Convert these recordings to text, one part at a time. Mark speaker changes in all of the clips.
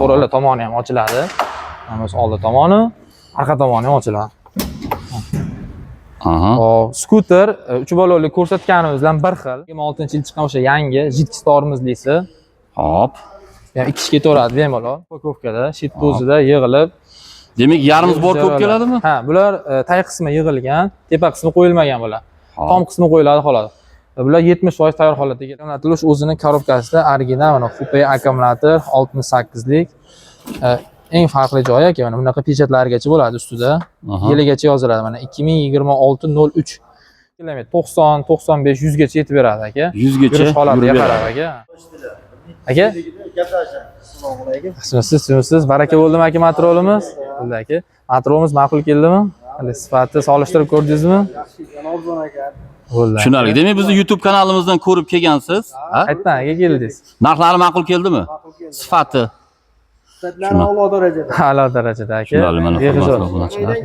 Speaker 1: Qo'rali tomoni ham ochiladi. Mana shu oldi tomoni, orqa tomoni ham ochiladi. Hop, skuter 3 balolik ko'rsatganimizdan bir xil. 2006-yil chiqqan o'sha yangi jidkis tormozlisi.
Speaker 2: Hop.
Speaker 1: Ya'ni 2 ketaveradi bemalol. Upakovkada, shit dozida yig'ilib.
Speaker 2: Demak, yarimiz bor ko'p keladimi?
Speaker 1: Ha, bular tag qismi yig'ilgan, tepa qismi qo'yilmagan bular. Tom qismi qo'yiladi xolos. Bular 70% tayyor holatda jo'natilish o'zini korobkasida original mana Hupe akkumulyator 68 lik. Eng farqli joyi aka mana bunaqa pechatlargacha bo'ladi ustida. Yiligacha yoziladi mana 2026-03 kilometr 90, 95, 100 gacha yetib beradi aka.
Speaker 2: 100 gacha
Speaker 1: holatiga qarab aka. Aka? Assalomu alaykum. Siz baraka bo'ldimi aka matrolimiz? Bo'ldi aka. Matrolimiz ma'qul keldimi? Hali sifatni solishtirib ko'rdingizmi? Arzon aka. Bo'ldi.
Speaker 2: Tushunarli. Demak, bizni YouTube kanalimizdan ko'rib kelgansiz.
Speaker 1: Qayerdan aka keldingiz?
Speaker 2: Narxlari ma'qul keldimi? Sifati.
Speaker 3: A'lo darajada.
Speaker 1: A'lo darajada aka.
Speaker 2: Tushunarli mana
Speaker 1: Behisob.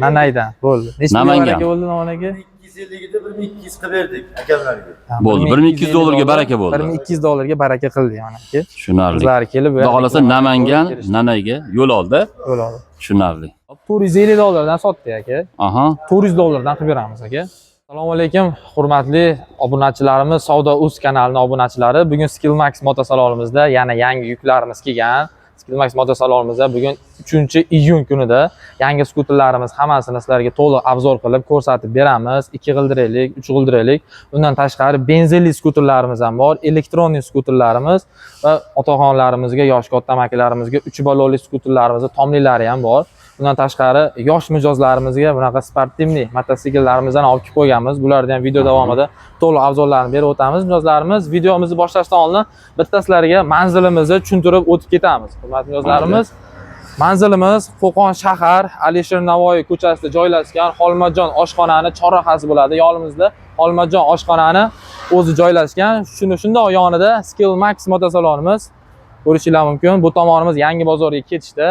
Speaker 1: Nanaydan. Bo'ldi. Nechta baraka bo'ldi nomanaga?
Speaker 3: 250 da 1200 qilib berdik akalarga.
Speaker 2: Bo'ldi. 1200 dollarga baraka bo'ldi.
Speaker 1: 1200 dollarga baraka qildi mana aka.
Speaker 2: Tushunarli.
Speaker 1: Qizlar kelib,
Speaker 2: Xudo xolasa Namangan, Nanayga yo'l oldi.
Speaker 1: Yo'l oldi.
Speaker 2: Tushunarli.
Speaker 1: 450 dollardan sotdi aka.
Speaker 2: Aha.
Speaker 1: 400 dollardan qilib beramiz aka. Assalomu alaykum, hurmatli obunachilarimiz, Savdo.uz kanalining obunachilari. Bugun Skillmax motosalolimizda yana yangi yuklarimiz kelgan. Skillmax motosalolimizda bugun 3-iyun kunida yangi skuterlarimiz hammasini sizlarga to'liq obzor qilib ko'rsatib beramiz. 2 g'ildiraklik, 3 g'ildiraklik. Undan tashqari benzinli skuterlarimiz ham bor, elektronlik skuterlarimiz va otaxonlarimizga, yosh katta amakilarimizga 3 balonli skuterlarimizda tomlilari ham bor. Bundan tashqari yosh mijozlarimizga bunaqa sportivniy mototsikllarimizni olib kelib qo'yganmiz. Bularni ham video davomida to'liq obzorlarni berib o'tamiz. Mijozlarimiz, videomizni boshlashdan oldin bitta sizlarga manzilimizni tushuntirib o'tib ketamiz. Hurmatli mijozlarimiz, manzilimiz Qo'qon shahar Alisher Navoiy ko'chasida joylashgan Xolmajon oshxonani chorrahasi bo'ladi. Yo'limizda Xolmajon oshxonani o'zi joylashgan. Shundoq yonida Skillmax motosalonimiz ko'rishingiz mumkin. Bu tomonimiz Yangi bozorga ketishda.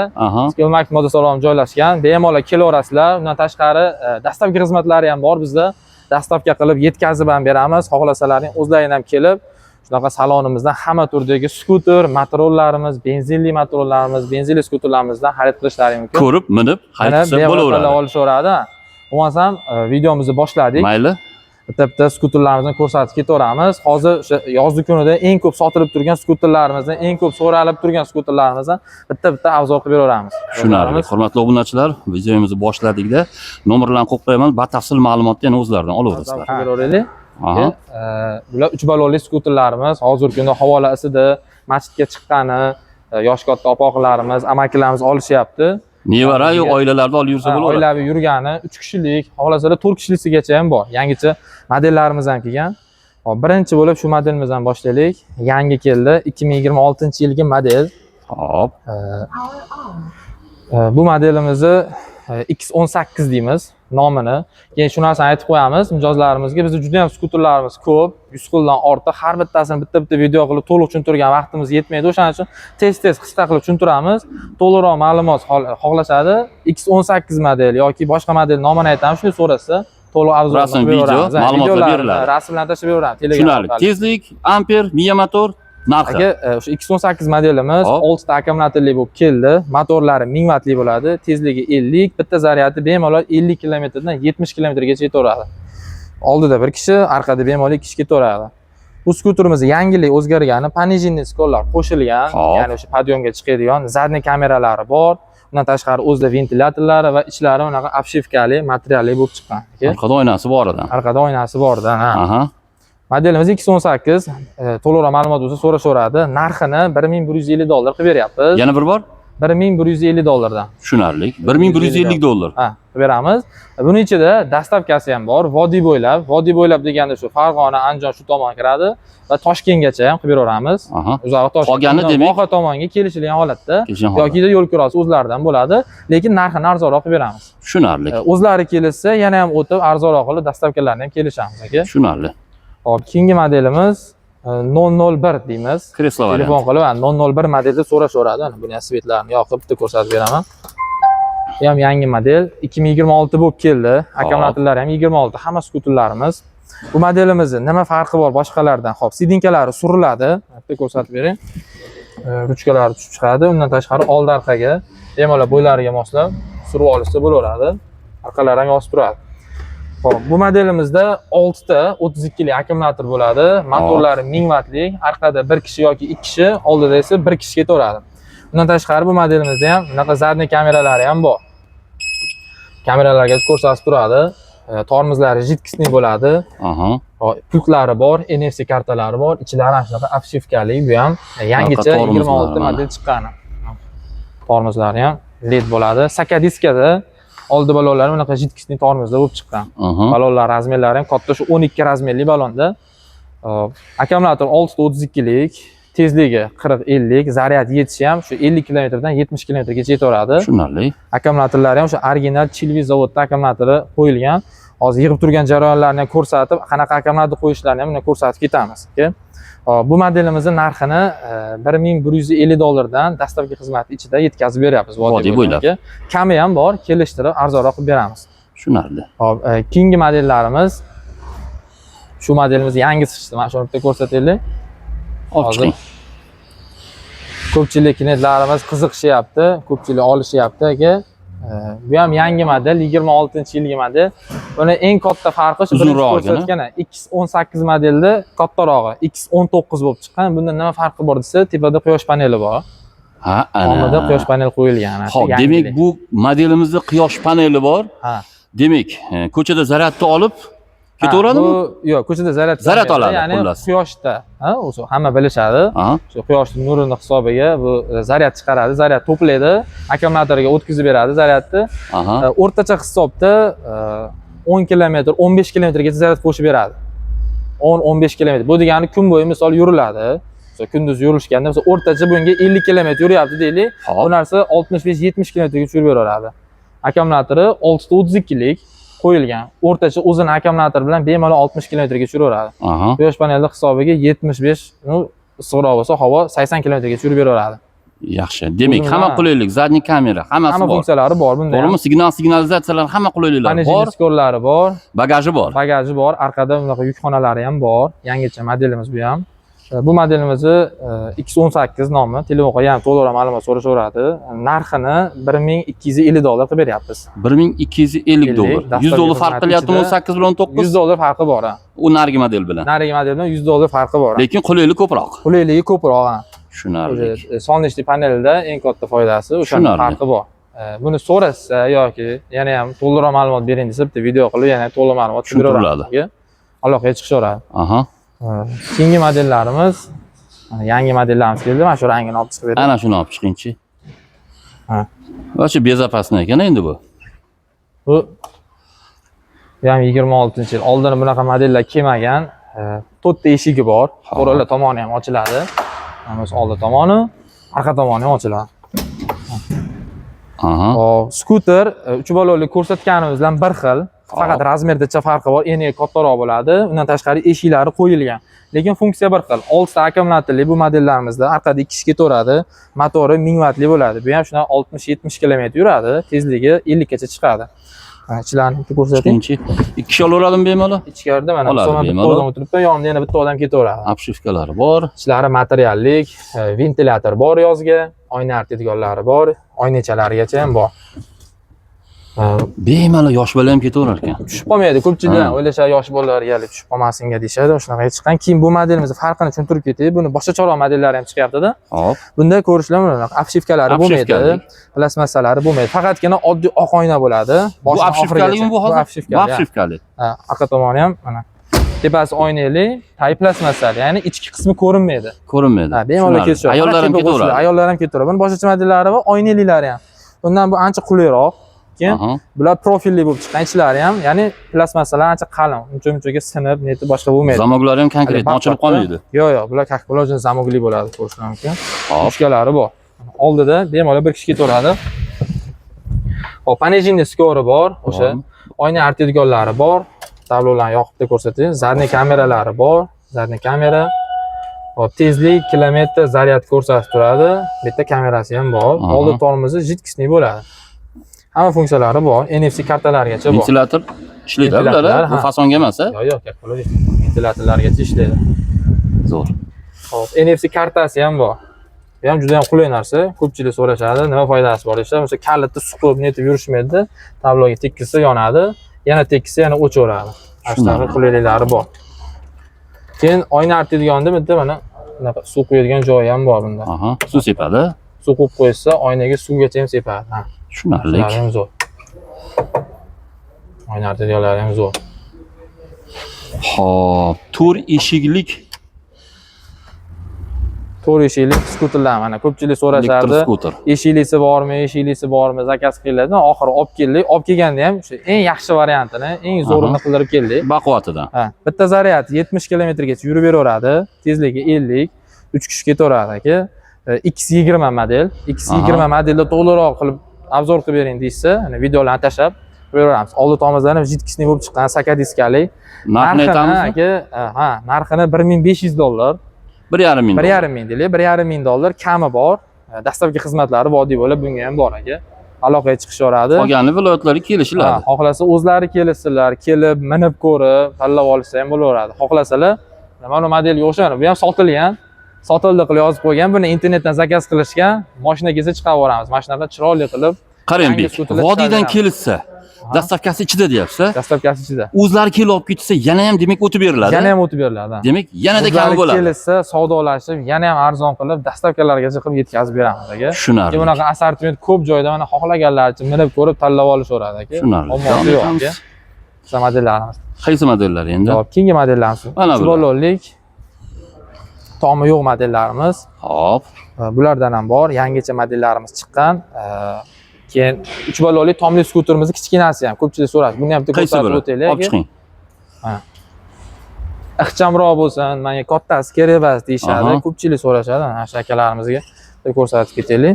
Speaker 1: Skillmax motosalon joylashgan. Bemalol kelaverasizlar. Undan tashqari dastavka xizmatlari ham bor bizda. Dastavka qilib yetkazib ham beramiz. Xohlasalaring o'zlaring ham kelib, shunaqa salonimizdan hamma turdagi skuter, motorollarimiz, benzinli motorollarimiz, benzinli skuterlarimizdan xarid qilishlaring mumkin.
Speaker 2: Ko'rib, minib, xarid qilib bo'laveradi.
Speaker 1: Olishaveradi. Bo'lmasam videomizni boshladik.
Speaker 2: Mayli.
Speaker 1: Bitta skuterlarimizni ko'rsatib ketaveramiz. Hozir o'sha yozgi kunida eng ko'p sotilib turgan skuterlarimizdan, eng ko'p so'ralib turgan skuterlarimizdan bitta obzor qilib beraveramiz.
Speaker 2: Tushunarli. Hurmatli obunachilar, videomizni boshladik-da, nomerlarni qo'yib qo'yaman, batafsil ma'lumotni yana o'zlaridan olaverasizlar.
Speaker 1: Beraveraylik. Bular 3 balonli skuterlarimiz. Hozirgi kunda havola isidi, masjidga chiqqani, yosh katta opoqlarimiz, amakilarimiz olishyapti.
Speaker 2: Nevara yo'q, oilalarda olib yursa bo'laveradi.
Speaker 1: Oilaviy yurgani 3 kishilik, xohlasalar 4 kishiliksigacha ham bor. Yangicha modellarimiz ham kelgan. Hop, birinchi bo'lib shu modelimizdan boshlaylik. Yangi keldi, 2026-yilgi model.
Speaker 2: Hop.
Speaker 1: Bu modelimizni X18 deymiz nomini. Keyin shu narsani aytib qo'yamiz mijozlarimizga. Bizda juda ham skuterlarimiz ko'p, 100 xildan ortiq. Har bittasini bitta video qilib to'liq tushuntirgan vaqtimiz yetmaydi. O'shaning uchun tez qisqa qilib tushuntiramiz. To'liqroq ma'lumot xohlashadi. X18 model yoki boshqa model nomini aytamiz, shuni so'rasa to'liq obzor
Speaker 2: qilib beramiz. Ma'lumotlar beriladi.
Speaker 1: Rasmlarni tashlab beraveramiz.
Speaker 2: Tushunarli. Tezlik, amper, miya motor, narxi.
Speaker 1: Aka, o'sha X18 modelimiz 6 ta akkumulyatorli bo'lib keldi. Motorlari 1000 wattli bo'ladi, tezligi 50, bitta zaryadi bemalol 50 kilometrdan 70 kilometrgacha yetaveradi. Oldida bir kishi, orqada bemalol 2 kishi ketaveradi. Bu skuterimizda yangilik o'zgargani, пониженный skollar qo'shilgan, ya'ni o'sha podyomga chiqadigan zadniy kameralari bor. Bundan tashqari o'zida ventilyatorlari va ichlari unaqa obshivkali materialli bo'lib chiqqan.
Speaker 2: Orqada oynasi bor edi.
Speaker 1: Orqada oynasi bordan, ha. Modelimiz X18, to'liqroq ma'lumot bo'lsa so'rashaveradi. Narxini 1150 dollar qilib beryapmiz.
Speaker 2: Yana bir bor?
Speaker 1: 1150 dollardan.
Speaker 2: Tushunarli. 1150 dollar.
Speaker 1: Ha, qilib beramiz. Buning ichida dastavkasi ham bor, vodiy bo'ylab deganda shu Farg'ona, Andijon shu tomon kiradi va Toshkentgacha ham qilib beraveramiz. Uzog'i Toshkent.
Speaker 2: Qolgani demak,
Speaker 1: Voha tomonga kelishilgan holatda yoki yo'l kirosi o'zlaridan bo'ladi, lekin narxini arzonroq qilib beramiz.
Speaker 2: Tushunarli.
Speaker 1: O'zlari kelishsa, yana ham o'tib arzonroq qilib dastavkalarni ham kelishamiz aka.
Speaker 2: Tushunarli.
Speaker 1: Hop, keyingi modelimiz 001 deymiz.
Speaker 2: Kreslo variant.
Speaker 1: Telefon qilib 001 modelda so'rashaveradi. Mana buni svetlarini yoqib bitta ko'rsatib beraman. Bu ham yangi model, 2026 bo'lib keldi. Akkumulyatorlari ham 26, hamma skuterlarimiz. Bu modelimizning nima farqi bor boshqalardan? Xo'p, sidinkalari suriladi. Bitta ko'rsatib bering. ruchkalari tushib chiqadi. Undan tashqari old arqaga bemalol bo'ylariga moslab surib olishsa bo'laveradi. Arqalari ham yozib turadi. Xo'p, bu modelimizda 6 ta 32 lik akkumulyator bo'ladi. Motorlari 1000 wattlik, arqada 1 kishi yoki 2 kishi, oldida esa 1 kishi ketaveradi. Bundan tashqari bu modelimizda ham bunaqa zadniy kameralari ham bor. Kameralarga ko'rsatib turadi. Tormozlari jidkisli bo'ladi. Pultlari bor, NFC kartalari bor. Ichlari ham shunaqa obshivkali, bu ham yangicha 26 model chiqqan. Tormozlari ham LED bo'ladi. Saka diskada oldi balonlari bunaqa jidkisli tormozda bo'lib chiqqan. Balonlar razmerlari ham katta, shu 12 razmerli balonda. Akkumulyator 632 lik, tezligi 40-50, zaryad yetishi ham shu 50 kilometrdan 70 kilometrgacha yetaveradi.
Speaker 2: Tushunarli.
Speaker 1: Akkumulyatorlari ham shu original Chilvi zavodda akkumulyatori qo'yilgan. Hozir yig'ib turgan jarayonlarni ko'rsatib, qanaqa akkumulyator qo'yishlarini ham buni ko'rsatib ketamiz. Bu modelimizning narxini $1150 dan dastavka xizmati ichida yetkazib beryapmiz.
Speaker 2: Vodiy bo'ylab.
Speaker 1: Kami ham bor, kelishtirib arzonroq qilib beramiz.
Speaker 2: Tushunarli.
Speaker 1: Hop, keyingi modellarimiz shu modelimiz yangisi chiqdi. Mana shuni bitta ko'rsataylik. Hozir ko'pchilik klientlarimiz qiziqishyapti, ko'pchilik olishyapti aka. Bu ham yangi model, 26-yilgi model. Buni eng katta farqi shu birinchi ko'rsatgan X18 modelda kattarog'i, X19 bo'lib chiqqan. Bunda nima farqi bor desa, tepada quyosh paneli bor.
Speaker 2: Ha, ana.
Speaker 1: Omada quyosh paneli qo'yilgan.
Speaker 2: Xo'p, demak bu modelimizda quyosh paneli bor.
Speaker 1: Ha.
Speaker 2: Demak, ko'chada zaryadni olib ketaveradimi?
Speaker 1: Yo'q, ko'chada
Speaker 2: zaryad oladi,
Speaker 1: ya'ni
Speaker 2: xullas.
Speaker 1: quyoshda, o'zi hamma bilishadi. Shu quyoshning nurini hisobiga bu zaryad chiqaradi, zaryad to'playdi, akkumulyatorga o'tkazib beradi zaryadni. O'rtacha hisobda 10 kilometr, 15 kilometrgacha zaryad qo'shib beradi. 10-15 kilometr. Bu degani kun bo'yi misol yuriladi. Kunduz yurilishganda misol o'rtacha bunga 50 kilometr yuryapti deylik. Bu narsa 65-70 kilometrga tushirib beraveradi. Akkumulyatori 632 lik qo'yilgan. O'rtacha o'zini akkumulyator bilan bemalol 60 kilometrga tushiraveradi. Quyosh paneli hisobiga 75, issiqroq bo'lsa havo 80 kilometrga tushirib beraveradi.
Speaker 2: Yaxshi. Demak, hamma qulaylik, zadniy kamera, hammasi bor.
Speaker 1: Hamma funksiyalari bor bunda.
Speaker 2: To'g'rimi? Signalizatsiyalar, hamma qulayliklari bor.
Speaker 1: Skorlari bor.
Speaker 2: Bagaji bor.
Speaker 1: Bagaji bor. Arqada bunaqa yukxonalari ham bor. Yangicha modelimiz bu ham. Bu modelimizni X18 nomi. Telefonga ham to'liq ma'lumot so'rashaveradi. Narxini $1250 qilib beryapmiz.
Speaker 2: $1250. $100 farq qilyaptimi 18 bilan 9?
Speaker 1: $100 farqi bor.
Speaker 2: U narigi model bilan.
Speaker 1: Narigi model bilan $100 farqi bor.
Speaker 2: Lekin qulaylik ko'proq.
Speaker 1: Qulayligi ko'proq.
Speaker 2: Tushunarli.
Speaker 1: Sonlichli panelda eng katta foydasi o'sha farqi bor. Buni so'rasa yoki yana ham to'liqroq ma'lumot bering desa bitta video qilib yana to'liq ma'lumot tushuntiriladi. Aloqaga chiqishaveradi. Keyingi modellarimiz, yangi modellarimiz keldi. Mana shu rangini olib chiqib berdim.
Speaker 2: Ana shuni olib chiqingchi. Vochi bezopasni ekan endi bu.
Speaker 1: Bu ham 26-yil. Oldin bunaqa modellar kelmagan. 4 ta eshigi bor. Qo'rg'onlar tomoni ham ochiladi. Mana bu oldi tomoni, orqa tomoni ham ochiladi. Skuter 3 balonli ko'rsatganimiz bilan bir xil. Faqat razmerdacha farqi bor, eni kattaroq bo'ladi. Undan tashqari eshiklari qo'yilgan. Lekin funksiya bir xil. 6 ta akkumulyatorli bu modellarimizda arqada 2 kishi ketaveradi. Motori 1000 wattli bo'ladi. Bu ham shuna 60-70 km yuradi, tezligi 50 gacha chiqadi. Ichlarni ko'rsating.
Speaker 2: 2 kishi olaveradimi bemalol?
Speaker 1: Ichkarida mana bitta odam o'tiribdi, yonida yana bitta odam ketaveradi.
Speaker 2: Obshivkalari bor.
Speaker 1: Ichlari materiallik, ventilyator bor yozgi, oyna artadiganlari bor, oynachalarigacha ham bor.
Speaker 2: Bemalol yosh bola ham ketaverar ekan.
Speaker 1: Tushib qolmaydi. Ko'pchilik o'ylashadi yosh bolalarga tushib qolmasinga deyshadi. Shunaqa chiqqan. Keyin bu modelimizning farqini tushuntirib ketaylik. Buni boshqacharoq modellari ham chiqyapti-da.
Speaker 2: Hop.
Speaker 1: Bunda ko'rishlar mana obshivkalari bo'lmaydi. Plastmassalari bo'lmaydi. Faqatgina oddiy oq oyna bo'ladi.
Speaker 2: Bu obshivkalikmi bu hozir? Bu obshivkali.
Speaker 1: Orqa tomoni ham mana tepasi oynali, tay plastmassali, ya'ni ichki qismi ko'rinmaydi.
Speaker 2: Ko'rinmaydi.
Speaker 1: Bemalol ketishadi.
Speaker 2: Ayollar ham ketaveradi.
Speaker 1: Ayollar ham ketaveradi. Buni boshqacha modellari va oynaliklari ham. Bundan bu ancha qulayroq. Bular profilli bo'lib chiqqan, ichlari ham, ya'ni plastmassalar ancha qalin, uncha-munchaga sinib, neti boshqa bo'lmaydi.
Speaker 2: Zamoglari ham konkret, ochilib qolmaydi.
Speaker 1: Yo'q, bular kakbulojon zamogli bo'ladi, ko'rishlar mumkin. Mushkalari bor. Oldida bemalol bir kishi ketaveradi. Hop, panejinni skori bor, o'sha oyna artadiganlari bor. Tablolarni yoqibda ko'rsataylik. Zadniy kameralari bor, zadniy kamera. Hop, tezlik, kilometr zaryad ko'rsatib turadi. Bitta kamerasi ham bor. Oldi tormozi jidkisli bo'ladi. Hamma funksiyalari bor. NFC kartalarigacha bor.
Speaker 2: Ventilyator ishlaydi bular. Bu fasonga emas, a?
Speaker 1: Yo'q, ventilyatorlargacha ishlaydi.
Speaker 2: Zo'r.
Speaker 1: Xo'p, NFC kartasi ham bor. Bu ham juda ham qulay narsa. Ko'pchilik so'rashadi, nima foydasi bor deyishadi. Mesela kalitda suqib netib yurishmaydi. Tabloga tekkizsa yonadi, yana tekkizsa yana o'chaveradi. Shunaqa qulayliklari bor. Keyin oyna artadiganida bitta mana bunaqa suv quyadigan joyi ham bor bunda.
Speaker 2: Aha, suv sepadi.
Speaker 1: Suv quyib qo'ysa, oynaga suvgacha ham sepadi. Ha.
Speaker 2: Tushunarli.
Speaker 1: Ham zo'r. Oyna artadiganlari ham zo'r.
Speaker 2: Xo'p, 4 eshiklik
Speaker 1: 4 eshiklik skuterlar mana ko'pchilik so'rashardi.
Speaker 2: elektroskuter.
Speaker 1: Eshiklisi bormi, zakaz qiladi. Oxiri olib keldik. Olib kelganda ham o'sha eng yaxshi variantini, eng zo'rini qildirib keldik.
Speaker 2: Baquvvatidan.
Speaker 1: Ha, bitta zaryad 70 kilometrgacha yurib beraveradi. Tezligi 50, 3 kishi ketaveradi aka. X20 model. X20 modelda to'g'riroq qilib obzor qilib bering deysa, ana videolarni tashab qo'yaveramiz. Oldi tomizdan jidkisli bo'lib chiqqan sakadiskali.
Speaker 2: Narxini aytamizmi?
Speaker 1: aka, ha, narxini $1,500.
Speaker 2: 1,5 ming.
Speaker 1: 1,5 ming deylik, $1,500 kami bor. Dastavka xizmatlari vodiy bo'lib bunga ham bor aka. Aloqaga chiqishaveradi.
Speaker 2: Qolganli viloyatlarga kelishiladi.
Speaker 1: Xohlasa o'zlari kelsinlar, kelib, minib ko'rib, tanlab olsa ham bo'laveradi. Xohlasalar, mana modelga o'xshaydi. Bu ham sotilgan. Sotildi qilib yozib qo'ygan. Buni internetdan zakaz qilishgan. Mashina kelsa chiqarib yuboramiz. Mashinalar chiroyli qilib.
Speaker 2: Qarang,
Speaker 1: yangi skuterlar
Speaker 2: vodiydan
Speaker 1: chiqargan.
Speaker 2: kelishsa, dastavkasi ichida deyapsiz.
Speaker 1: Dastavkasi ichida.
Speaker 2: O'zlari kelib olib ketsa, yana ham demak o'tib beriladi.
Speaker 1: Yana ham o'tib beriladi.
Speaker 2: Demak, yanada kam bo'ladi.
Speaker 1: Kelsa, savdolashib, yana ham arzon qilib, dastavkalargacha qilib yetkazib beramiz aka.
Speaker 2: Tushunarli.
Speaker 1: Bunaqa assortiment ko'p joyda mana xohlaganlaricha minib ko'rib tanlab olishaveradi aka.
Speaker 2: Tushunarli.
Speaker 1: Ommonda yo'q aka. Biz modellarimiz.
Speaker 2: Qaysi modellar endi?
Speaker 1: Javob, keyingi modellarimiz.
Speaker 2: Mana bular.
Speaker 1: Bolonlik tomi yo'q modellarimiz.
Speaker 2: Hop.
Speaker 1: Bulardan ham bor, yangicha modellarimiz chiqqan. Keyin 3 balonli tomli skuterimizni kichkinasi ham ko'pchilik so'raydi. Buni ham bitta
Speaker 2: Qaysi
Speaker 1: ko'rsatib
Speaker 2: biri?
Speaker 1: o'taylik.
Speaker 2: Olib chiqing.
Speaker 1: Ha. Ixchamroq bo'lsin, menga kattasi kerak emas deyishadi. Ko'pchilik so'rashadi. Mana shu akalarimizga bitta ko'rsatib ketaylik.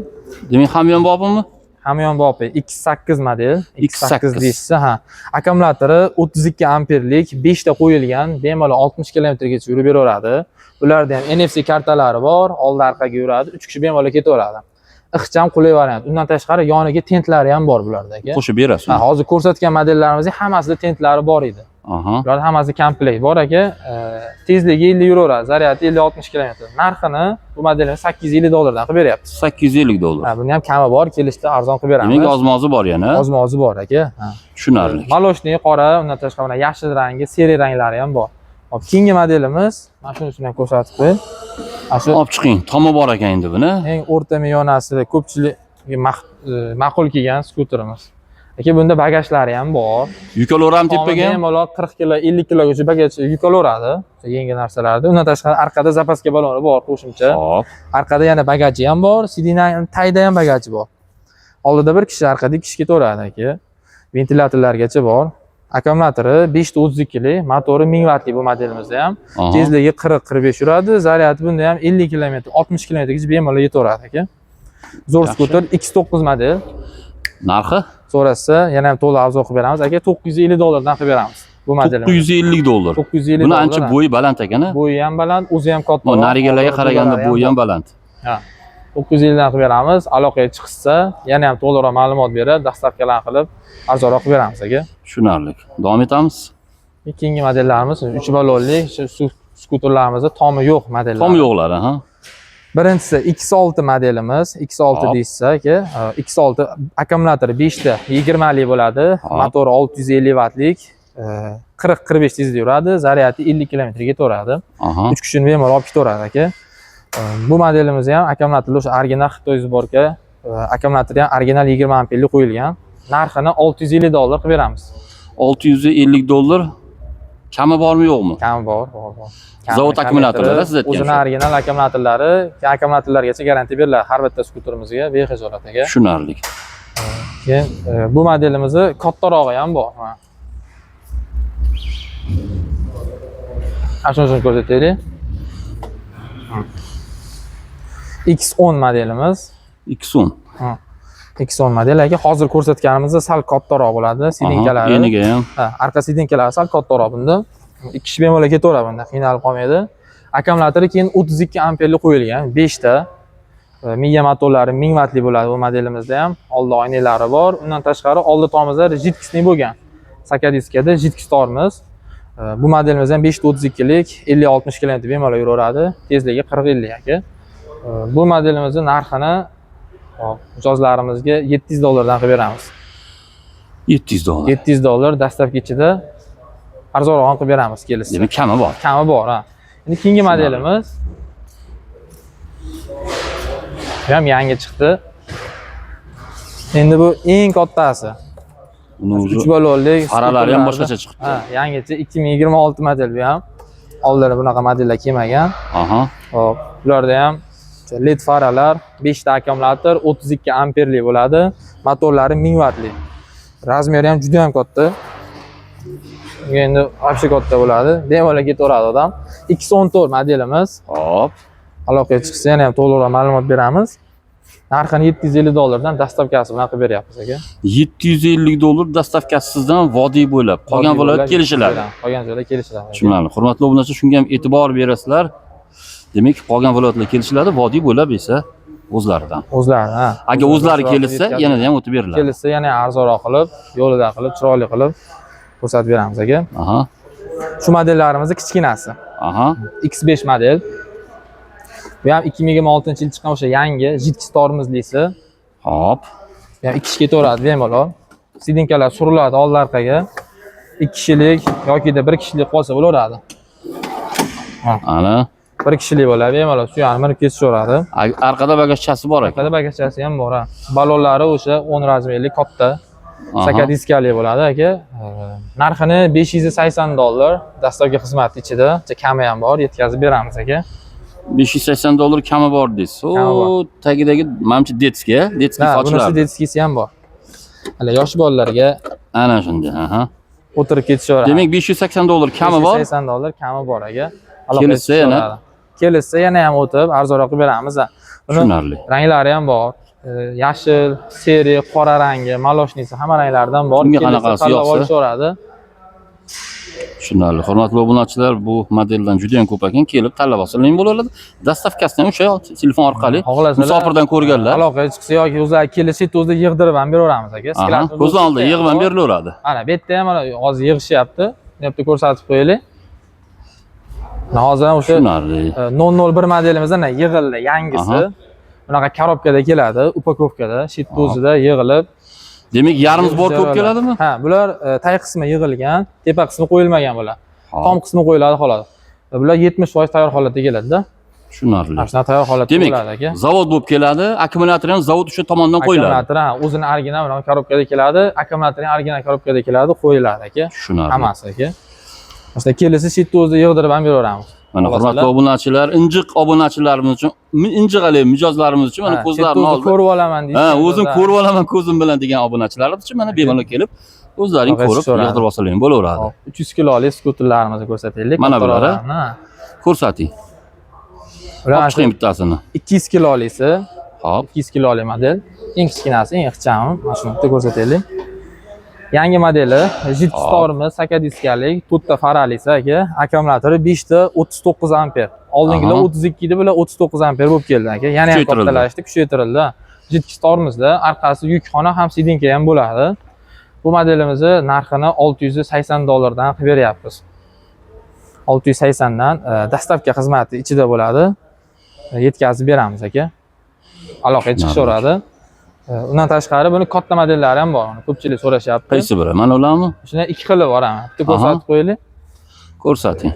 Speaker 2: Demak, hamyonbopmi?
Speaker 1: Hamyonbop X8 model, X8
Speaker 2: X8
Speaker 1: deyishsa, ha. Akkumulyatori 32 amperlik, 5 ta qo'yilgan, bemalol 60 kilometrgacha yurib beraveradi. Bularda ham NFC kartalari bor, oldi-orqaga yuradi, 3 kishi bemalol ketaveradi. Ixcham qulay variant. Undan tashqari yoniga tentlari ham bor bularda aka.
Speaker 2: Qo'shib berasiz.
Speaker 1: Ha, hozir ko'rsatgan modellarimizning hammasida tentlari bor edi.
Speaker 2: Aha.
Speaker 1: Bular hammasi komplekt bor aka. Tezligi 50 yuraveradi, zaryadi 50-60 km. Narxini bu modelni $850 dan qilib beryapmiz.
Speaker 2: $850.
Speaker 1: Ha, buni ham kami bor, kelishda arzon qilib beramiz.
Speaker 2: Demak, ozmozi bor yana.
Speaker 1: Ozmozi bor aka. Ha.
Speaker 2: Tushunarli.
Speaker 1: Maloshniy qora, undan tashqari mana yashil rangi, seri ranglari ham bor. Hop, keyingi modelimiz, mana shunisini ham ko'rsatib qo'ying. Shu
Speaker 2: Olib chiqing. Tomi bor ekan endi buni.
Speaker 1: eng o'rta miyonasida ko'pchilikga ma'qul kelgan skuterimiz. Aka, bunda bagajlari ham bor.
Speaker 2: Yukaveramiz tepaga.
Speaker 1: Bemalol 40 kilo, 50 kilogacha bagaj yuklaveradi. Yengil narsalarni. Undan tashqari arkada zapaska baloni bor qo'shimcha.
Speaker 2: Hop.
Speaker 1: Arkada yana bagaji ham bor, sidinaning tagida ham bagaji bor. Oldida bir kishi, arkada 2 kishi ketaveradi aka. Ventilyatorlargacha bor. Akkumulyatori 532 lik, motori 1000 wattlik bu modelimizda ham. Tezligi 40-45 yuradi, zaryadi bunda ham 50 km, 60 km gacha bemalol yetaveradi aka. Zo'r skuter, X9 model.
Speaker 2: Narxi?
Speaker 1: So'rasa, yana ham to'liq arzon qilib beramiz aka. $950 dan qilib beramiz bu modelni.
Speaker 2: $950.
Speaker 1: $950.
Speaker 2: Buni ancha bo'yi baland ekan-a?
Speaker 1: Bo'yi ham baland, o'zi ham katta.
Speaker 2: Narigalarga qaraganda bo'yi ham baland.
Speaker 1: Ha. 950 dan qilib beramiz. Aloqaga chiqsa, yana ham to'liqroq ma'lumot berib, dastavkalar qilib arzonroq qilib beramiz aka.
Speaker 2: Tushunarli. Davom etamiz.
Speaker 1: Keyingi modellarimiz 3 balonli skuterlarimizda tomi yo'q modellar.
Speaker 2: Tomi yo'qlari, ha.
Speaker 1: Birinchisi X6 modelimiz, X6 deysiz aka. X6 akkumulyatori 5 ta 20 lik bo'ladi, motori 650 wattlik, 40-45 tezda yuradi, zaryadi 50 km ga yetaveradi. 3 kishini bemalol olib ketaveradi aka. Bu modelimiz ham akkumulyatorlar o'sha original Xitoy sborka, akkumulyatori ham original 20 amperlik qo'yilgan. Narxini $650 qilib beramiz.
Speaker 2: $650. Kami bormi yo'qmi?
Speaker 1: Kami bor.
Speaker 2: Zavod akkumulyatorlari siz aytgan.
Speaker 1: O'zining original akkumulyatorlari, akkumulyatorlargacha garantiya beriladi har bitta skuterimizga bexijolat aka.
Speaker 2: Tushunarli.
Speaker 1: Keyin bu modelimizni kattarog'i ham bor. Ashuni ko'rsataylik. X10 modelimiz.
Speaker 2: X10.
Speaker 1: X10 model aka, hozir ko'rsatganimizda sal kattaroq bo'ladi, sidinkalari.
Speaker 2: Eniga ham.
Speaker 1: Ha, arqa sidinkalari sal kattaroq bunda. 2 kishi bemalol ketaveradi bunda, qiynalib qolmaydi. Akkumulyatori keyin 32 amperlik qo'yilgan, 5 ta. Miya motorlari 1000 wattlik bo'ladi bu modelimizda ham. Oldi oynalari bor. Undan tashqari oldi tomizlar jidkisli bo'lgan. Sakadiskada jidkis tormiz. Bu modelimiz ham 532 lik, 50-60 km bemalol yuraveradi. Tezligi 40-50 aka. Bu modelimizni narxini mijozlarimizga $700 qilib beramiz.
Speaker 2: $700.
Speaker 1: $700 dastavka ichida arzonroq qilib beramiz kelishsa.
Speaker 2: Demak, kami bor.
Speaker 1: Kami bor, ha. Endi keyingi modelimiz bu ham yangi chiqdi. Endi bu eng kattasi.
Speaker 2: Uni
Speaker 1: 3
Speaker 2: o'zi
Speaker 1: balonli
Speaker 2: faralari ham boshqacha chiqdi.
Speaker 1: Ha, yangicha 2026 model bu ham. Oldinda bunaqa modellar kelmagan.
Speaker 2: Aha.
Speaker 1: Hop, bularda ham LED faralar, 5 ta akkumulyator, 32 amperli bo'ladi. Motorlari 1000 wattli. Razmeri ham juda ham katta. Endi вообще katta bo'ladi. Bemalol ketaveradi odam. 214 modelimiz.
Speaker 2: Hop.
Speaker 1: Aloqaga chiqsa yana ham to'liqroq ma'lumot beramiz. Narxini $750 dan dastavkasi bilan qilib beryapmiz aka.
Speaker 2: $750 dastavkasizdan vodiy bo'ylab. Qolgan viloyat kelishiladi.
Speaker 1: Qolgan joylar kelishiladi.
Speaker 2: Tushunarli. Hurmatli obunachilar, shunga ham e'tibor berasizlar. Demak, qolgan viloyatlar kelishiladi, vodiy bo'ylab esa o'zlaridan.
Speaker 1: O'zlari, ha.
Speaker 2: Agar o'zlari kelsa, yana ham o'tib beriladi.
Speaker 1: Kelsa yana arzonroq qilib, yo'lida qilib, chiroyli qilib ko'rsatib beramiz aka.
Speaker 2: Aha.
Speaker 1: Shu modellarimizni kichkinasi.
Speaker 2: Aha.
Speaker 1: X5 model. Bu ham 2026-yil chiqqan o'sha yangi jiddiy tormozlisi.
Speaker 2: Hop.
Speaker 1: Bu ham 2 kishi ketaveradi bemalol. Sidinkalar suriladi old orqaga. 2 kishilik yoki-da 1 kishilik qolsa bo'laveradi.
Speaker 2: Ana.
Speaker 1: 1 kishilik bo'ladi, bemalol suyani minib ketishaveradi.
Speaker 2: Orqada bagajchasi bor ekan.
Speaker 1: Orqada bagajchasi ham bor, ha. Balonlari o'sha 10 razmerli katta. Sakadiskali bo'ladi aka. Narxini $580, dastavka xizmati ichida, kami ham bor, yetkazib beramiz aka.
Speaker 2: $580 kami bor deysiz. O, tagidagi menimcha detskiga, detski sochiladi.
Speaker 1: Bunisi detskisi ham bor. Hali yosh bolalarga
Speaker 2: ana shunday, aha.
Speaker 1: o'tirib ketishaveradi.
Speaker 2: Demak, $580 kami bor.
Speaker 1: $580 kami bor aka.
Speaker 2: Kelishsa yana
Speaker 1: kelishsa yana ham o'tib arzonroq qilib beramiz.
Speaker 2: Tushunarli.
Speaker 1: Ranglari ham bor. Yashil, seri, qora rangi, maloshnisi hamma ranglardan bor.
Speaker 2: Kimga qanaqasi yoqsa
Speaker 1: olishaveradi.
Speaker 2: Tushunarli. Hurmatli obunachilar, bu modeldan juda ham ko'p ekan, kelib tanlab olsalar bo'ladi. Dastavkasini ham o'sha telefon orqali musofirdan ko'rganlar
Speaker 1: aloqaga chiqsa yoki o'zlari kelishib o'zida yig'dirib ham beraveramiz aka.
Speaker 2: Ko'zdan oldida yig'ib ham berilaveradi.
Speaker 1: Ana bu yerda ham hozir yig'ishyapti. Bu yerda ko'rsatib qo'yaylik. Hozir o'sha 001 modelimizdan yig'ildi, yangisi. Bunaqa korobkada keladi, upakovkada, shitdozida yig'ilib.
Speaker 2: Demak, yarim bor ko'p keladimi?
Speaker 1: Ha, bular tag qismi yig'ilgan, tepa qismi qo'yilmagan bular. Tom qismi qo'yiladi xolos. Bular 70% tayyor holatda keladi-da.
Speaker 2: Tushunarli.
Speaker 1: Mana tayyor holatda bo'ladi aka.
Speaker 2: Zavod bo'lib keladi, akkumulyator ham zavod o'sha tomondan qo'yiladi.
Speaker 1: Akkumulyator ha, o'zini original bilan korobkada keladi, akkumulyator ham original korobkada keladi, qo'yiladi aka.
Speaker 2: Tushunarli.
Speaker 1: Hammasi aka. Mana kelisi shitdozda yig'dirib ham beraveramiz.
Speaker 2: Mana hurmatli obunachilar, injiq obunachilarimiz uchun, injiqali mijozlarimiz uchun mana ko'zlarini oldida
Speaker 1: ko'rib olaman deysiz.
Speaker 2: Ha, o'zim ko'rib olaman ko'zim bilan degan obunachilarimiz uchun mana bemalol kelib, o'zlaring ko'rib, yig'dirib olsalar bo'laveradi.
Speaker 1: 300 kilolik skuterlarimizni ko'rsataylik.
Speaker 2: Mana bularni ko'rsating. Ochqing bittasini.
Speaker 1: 200 kilolisi.
Speaker 2: Hop,
Speaker 1: 200 kilolik model. Eng kichkinasi, eng ixchami. Mana shuni bitta ko'rsataylik. Yangi modeli, jiddiy tormoz, sakadiskalik, 4 ta faralisi aka. Akkumulyatori 5 ta 39 amper. Oldingilar 32 edi, bular 39 amper bo'lib keldi aka. Yana ham kattalashdi, kuchaytirildi. Jiddiy tormozda, orqasi yukxona ham sidinka ham bo'ladi. Bu modelimizni narxini $680 dan qilib beryapmiz. 680 dan dastavka xizmati ichida bo'ladi. Yetkazib beramiz aka. Aloqaga chiqishaveradi. Undan tashqari buni katta modellari ham bor. Ko'pchilik so'rashyapti.
Speaker 2: Qaysi biri? Mana ularmi?
Speaker 1: Shuni 2 xili bor ham. Bitta ko'rsatib qo'yaylik.
Speaker 2: Ko'rsating.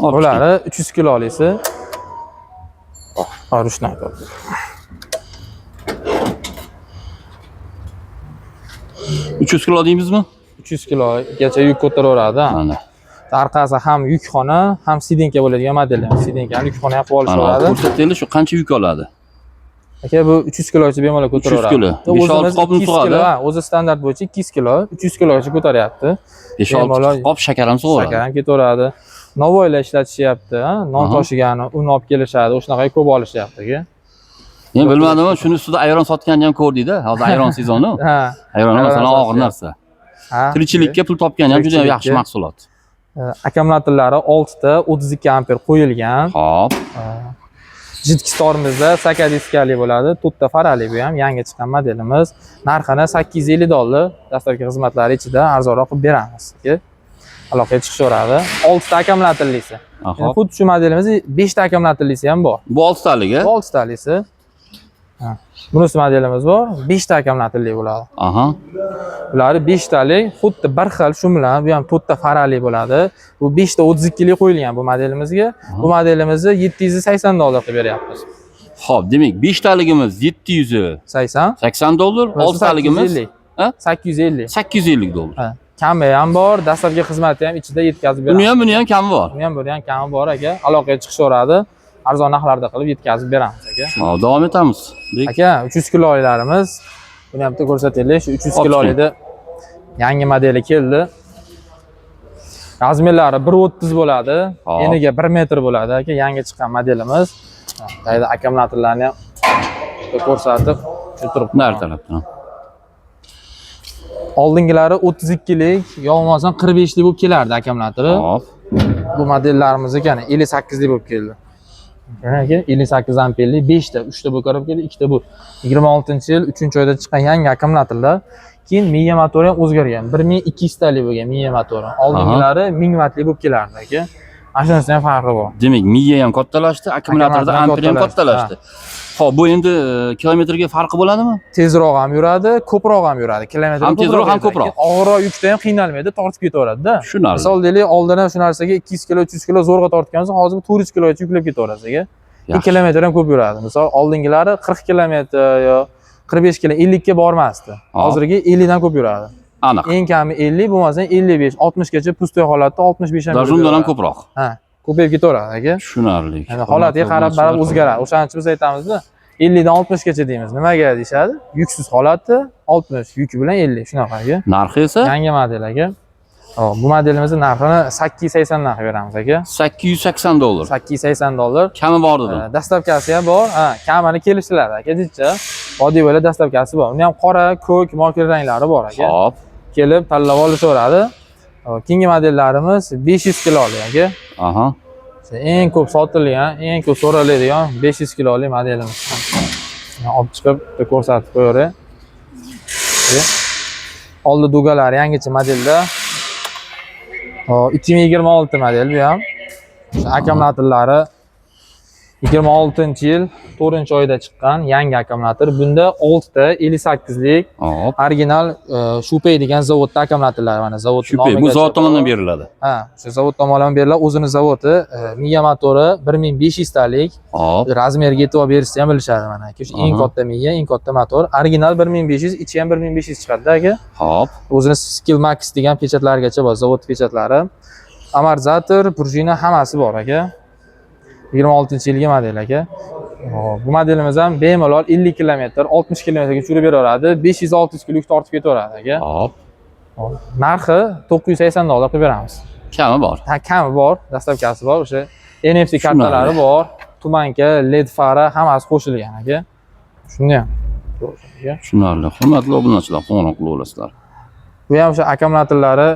Speaker 1: Ularni 300 kilolisi. Hozir shuni aytib.
Speaker 2: 300 kilo deymizmi?
Speaker 1: 300 kilogacha yuk ko'taraveradi.
Speaker 2: Mana.
Speaker 1: Orqasi ham yukxona, ham sidinka bo'ladigan model. Sidinkani yukxona ham qilib olishaveradi.
Speaker 2: Ko'rsataylik, shu qancha yuk oladi?
Speaker 1: Aka bu 300 kilogacha bemalol ko'taraveradi.
Speaker 2: 300 kilo. 5-6 qopni sig'adi.
Speaker 1: O'zi standart bo'yicha 200 kilo, 300 kilogacha ko'taryapti.
Speaker 2: 5-6 qop shakar ham sig'adi.
Speaker 1: Shakar ham ketaveradi. Novoylar ishlatishyapti, non toshigani, un olib kelishadi, o'shanaqa ko'p olishyapti aka.
Speaker 2: Men bilmadim, shuni ustida ayron sotganini ham ko'rdingda. Hozir ayron sezoni.
Speaker 1: Ha.
Speaker 2: Ayron masalan og'ir narsa. Tirikchilikka pul topgan ham juda yaxshi mahsulot.
Speaker 1: Akkumulyatorlari 6 ta 32 amper qo'yilgan.
Speaker 2: Hop.
Speaker 1: Jiddiy tormozda sakadiskali bo'ladi. 4 ta farali bu ham yangi chiqqan modelimiz. Narxini $850 dastavka xizmatlari ichida arzonroq qilib beramiz. aloqaga chiqishaveradi. 6 ta akkumulyatorlisi.
Speaker 2: Aha.
Speaker 1: Endi xuddi shu modelimiz 5 ta akkumulyatorlisi ham bor.
Speaker 2: Bu 6 taligi.
Speaker 1: 6 talisi. Ha. Bunisi modelimiz bor, 5 ta akkumulyatorli bo'ladi.
Speaker 2: Aha.
Speaker 1: Bular 5 talik, xuddi bir xil shu bilan bu ham 4 ta farali bo'ladi. Bu 5 ta 32 lik qo'yilgan bu modelimizga. Bu modelimizni $780 qilib beryapmiz.
Speaker 2: Xo'p, demak 5 taligimiz 780
Speaker 1: $80.
Speaker 2: $, 6 taligimiz ha?
Speaker 1: 850.
Speaker 2: $850.
Speaker 1: Ha. Kami ham bor, dastlabki xizmati ham ichida yetkazib beradi.
Speaker 2: Buni ham kami bor.
Speaker 1: Buni ham kami bor aka. Aloqaga chiqishaveradi. Arzon narxlarda qilib yetkazib beramiz aka.
Speaker 2: Hop, davom etamiz.
Speaker 1: Aka, 300 kiloliklarimiz. Buni ham bitta ko'rsataylik. Shu 300 kilolikda yangi modeli keldi. Razmerlari 1.30 bo'ladi. Eniga 1 metr bo'ladi aka. Yangi chiqqan modelimiz. Qayda akkumulyatorlarni ham ko'rsatib tushirib
Speaker 2: Nar tarafdan.
Speaker 1: Oldingilari 32 lik, yo'qmasam 45 lik bo'lib kelardi akkumulyatori.
Speaker 2: Hop.
Speaker 1: Bu modellarimiz ekan 58 lik bo'lib keldi. Aka 58 amperli 5 ta, 3 ta bu kirib keldi, 2 ta bu. 26-yil 3-oyda chiqqan yangi akkumulyatorlar. Keyin miya motori ham o'zgargan. 1200 talik bo'lgan miya motori. Oldingilari 1000 wattli bo'lib kelardi aka. Ashunisi ham farqi bor.
Speaker 2: Demak, miya ham kattalashdi, akkumulyatorda amper ham kattalashdi. Xo'p, bu endi kilometrga farqi bo'ladimi?
Speaker 1: Tezroq ham yuradi, ko'proq ham yuradi. Kilometr
Speaker 2: ham tezroq ham ko'proq.
Speaker 1: Og'irroq yukda ham qiynalmaydi, tortib ketaveradi-da.
Speaker 2: Tushunarli.
Speaker 1: Misol deylik, oldin ham shu narsaga 200 kilo, 300 kilo zo'rg'a tortgansiz, hozir 400 kilogacha yuklab ketaverasiz aka. 2 kilometr ham ko'p yuradi. Misol oldingilari 40 kilometr yo 45 kilo, 50 ga bormasdi. Hozirgi 50 dan ko'p yuradi.
Speaker 2: Aniq.
Speaker 1: Eng kami 50, bo'lmasa 55, 60 gacha pustoy holatda 65 ham.
Speaker 2: Даже undan ham ko'proq.
Speaker 1: Ha, ko'payib ketaveradi aka.
Speaker 2: Tushunarli.
Speaker 1: Ya'ni holatiga qarab baribir o'zgaradi. O'shaning uchun biz aytamizda 50 dan 60 gacha deymiz. Nimaga deyshadi? Yuksiz holati 60, yuki bilan 50 shunaqaga.
Speaker 2: Narxi esa
Speaker 1: Yangi model aka. Hop, bu modelimizni narxini 880 dan qilib beramiz aka.
Speaker 2: $880.
Speaker 1: $880.
Speaker 2: Kami bor dedim.
Speaker 1: Dastlabkasi ham bor. Ha, kamini kelishiladi aka, deycha. Oddiy bo'lib dastlabkasi bor. Uni ham qora, ko'k, mo'k ranglari bor aka.
Speaker 2: Hop.
Speaker 1: Kelib tanlab olishaveradi. Keyingi modellarimiz 500 kilolik aka.
Speaker 2: Aha.
Speaker 1: Eng ko'p sotilgan, eng ko'p so'raladigan 500 kilolik modelimiz. Olib chiqib ko'rsatib qo'yaver. Oldi dugalari yangicha modelda. 2026 model bu ham. Akkumulyatorlari 26-yil 4-oyda chiqqan yangi akkumulyator. Bunda 6 ta 58 lik
Speaker 2: Hop.
Speaker 1: original Shupey degan zavodda akkumulyatorlar, mana zavod
Speaker 2: Shupey bu zavod tomonidan beriladi.
Speaker 1: Ha, o'sha zavod tomonidan beriladi. O'zini zavodi, miya motori 1500 talik.
Speaker 2: Hop.
Speaker 1: Razmerga e'tibor berishni ham bilishadi mana aka. Shu eng katta miya, eng katta motor. Original 1500, ichi ham 1500 chiqadi aka.
Speaker 2: Hop.
Speaker 1: O'zini Skill Max degan pechatlargacha bor, zavod pechatlari. Amortizator, prujina hammasi bor aka. 26-yilgi model aka. Bu modelimiz ham bemalol 50 km, 60 km ga uchirib beraveradi. 500-600 kilo yuk tortib ketaveradi aka.
Speaker 2: Hop.
Speaker 1: Narxi $980 qilib beramiz.
Speaker 2: Kami bor.
Speaker 1: Ha, kami bor, dastlabkasi bor, o'sha NFC kartalari bor, tumanka, LED fara hammasi qo'shilgan aka. Shuni ham.
Speaker 2: Tushunarli. Hurmatli obunachilar, qo'ng'iroq qilib olasizlar.
Speaker 1: Bu ham o'sha akkumulyatorlari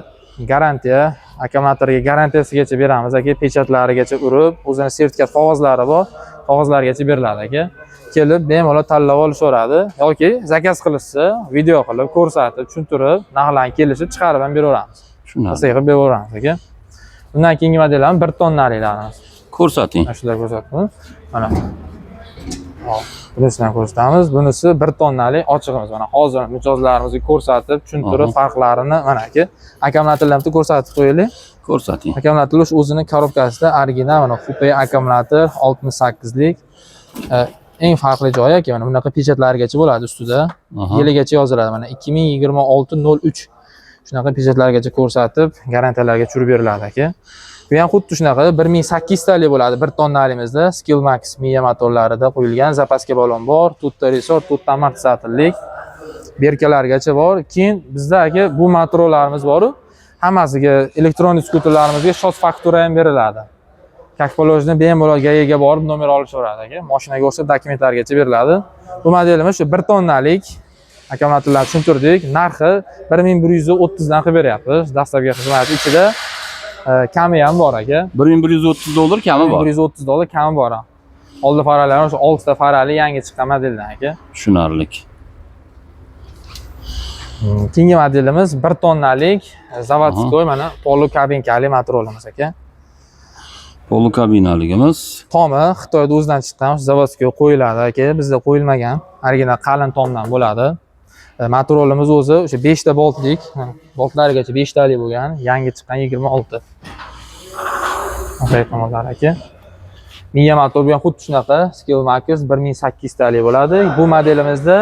Speaker 1: garantiya, akkumulyatorga garantiyasigacha beramiz aka, pechatlarigacha urib, o'zini sertifikat qog'ozlari bor, qog'ozlargacha beriladi aka. Kelib bemalol tanlab olishaveradi yoki zakaz qilishsa, video qilib, ko'rsatib, tushuntirib, narxlarni kelishib chiqarib ham beraveramiz.
Speaker 2: Tushunarli.
Speaker 1: Qilib beraveramiz aka. Bundan keyingi modellarimiz 1 tonnalilarimiz.
Speaker 2: Ko'rsating.
Speaker 1: Shular ko'rsatdim. Mana. Hop, bunisini ham ko'rsatamiz. Bunisi 1 tonnalik ochiqimiz. Mana hozir mijozlarimizga ko'rsatib, tushuntirib, farqlarini mana aka. Akkumulyatorlarni ko'rsatib qo'yaylik.
Speaker 2: Ko'rsating.
Speaker 1: Akkumulyatorlar o'zining korobkasida original mana Shupey akkumulyator 68 lik. Eng farqli joyi aka, mana bunaqa pechatlargacha bo'ladi ustida. Yiligacha yoziladi. Mana 2026-03 shunaqa pechatlargacha ko'rsatib, garantiyalarga tushirib beriladi aka. Bu ham xuddi shunaqa 1800 talik bo'ladi 1 tonnalimizda. Skill Max miya motorlarida qo'yilgan zapaska balon bor, 4 ta resort, 4 ta amortizatorlik berkalargacha bor. Keyin bizda aka bu motorlarimiz bor-ku, hammasiga elektronik skuterlarimizga shos faktura ham beriladi. Как положено bemalol GAIga borib nomer olishaveradi aka. Mashinaga o'xshab dokumentlargacha beriladi. Bu modelimiz shu 1 tonnalik akkumulyatorlarni tushuntirdik. Narxi 1130 dan qilib beryapmiz. Dastlabki xizmat ichida kami ham bor aka.
Speaker 2: $1130 kami bor.
Speaker 1: $130 kami bor. Oldi faralari o'sha 6 ta farali yangi chiqqan modeldan aka.
Speaker 2: Tushunarli.
Speaker 1: Keyingi modelimiz 1 tonnalik zavodskoy mana polu kabinkali motorolimiz aka.
Speaker 2: Polu kabinaligimiz.
Speaker 1: Tomi Xitoyda o'zidan chiqqan, o'sha zavodskoy qo'yiladi aka, bizda qo'yilmagan. Original qalin tomdan bo'ladi. Motorolimiz o'zi o'sha 5 ta boltlik, boltlarigacha 5 talik bo'lgan, yangi chiqqan 26. O'sha tomonlar aka. Miya motor bilan xuddi shunaqa Skillmax 1800 talik bo'ladi. Bu modelimizda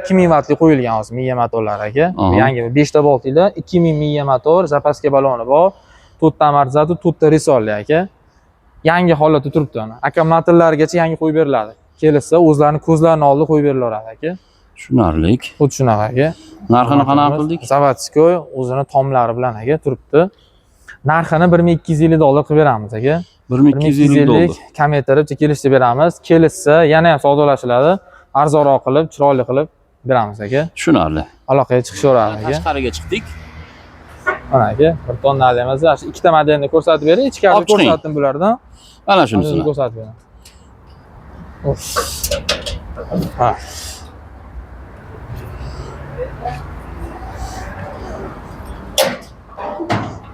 Speaker 1: 2000 wattli qo'yilgan hozir miya motorlar aka. Yangi 5 ta boltli 2000 miya motor, zapaska baloni bor, 4 ta amortizator, 4 ta resolli aka. Yangi holatda turibdi uni. Akkumulyatorlargacha yangi qo'yib beriladi. Kelsa o'zlarini ko'zlarini oldida qo'yib berilaveradi aka.
Speaker 2: Tushunarli.
Speaker 1: Xuddi shunaqa aka.
Speaker 2: Narxini qanaqa qildik?
Speaker 1: Zavodskoy o'zini tomlari bilan aka turibdi. Narxini $1250 qilib beramiz aka.
Speaker 2: 1250 dollar.
Speaker 1: Kamaytirib kelishib beramiz. Kelishsa yana ham savdolashiladi. Arzonroq qilib, chiroyli qilib beramiz aka.
Speaker 2: Tushunarli.
Speaker 1: Aloqaga chiqishaveradi aka.
Speaker 2: Tashqariga chiqdik.
Speaker 1: Mana aka, 1 tonnali emas, shu ikkita modelni ko'rsatib bering. Ichkarida ko'rsatdim bulardan.
Speaker 2: Mana shunisini
Speaker 1: ko'rsatib bering. Ha.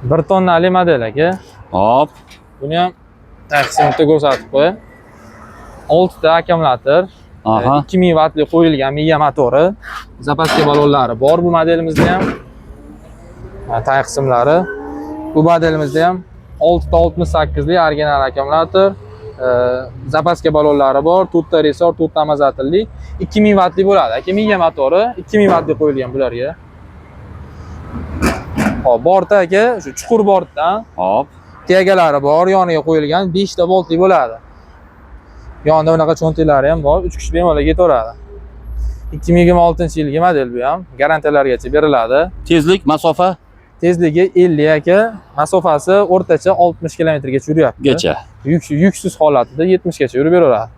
Speaker 1: Bir tonnali model aka.
Speaker 2: Hop.
Speaker 1: Buni ham taqsimda ko'rsatib qo'y. 6 ta akkumulyator, 2000 wattli qo'yilgan miya motori, zapaska balonlari bor bu modelimizda ham. Tag qismlari. Bu modelimizda ham 6 ta 68 lik original akkumulyator, zapaska balonlari bor, 4 ta resor, 4 ta amortizatorli, 2000 wattli bo'ladi. Aka miya motori 2000 wattli qo'yilgan bularga. Hop, bortda aka, shu chuqur bortdan.
Speaker 2: Hop.
Speaker 1: Tegalari bor, yoniga qo'yilgan 5 ta boltli bo'ladi. Yonida bunaqa cho'ntaklari ham bor, 3 kishi bemalol ketaveradi. 2026-yilgi model bu ham, garantiyalargacha beriladi.
Speaker 2: Tezlik, masofa?
Speaker 1: Tezligi 50 aka, masofasi o'rtacha 60 kilometrgacha yuryapti.
Speaker 2: Gacha.
Speaker 1: Yuksiz holatida 70 gacha yurib beraveradi.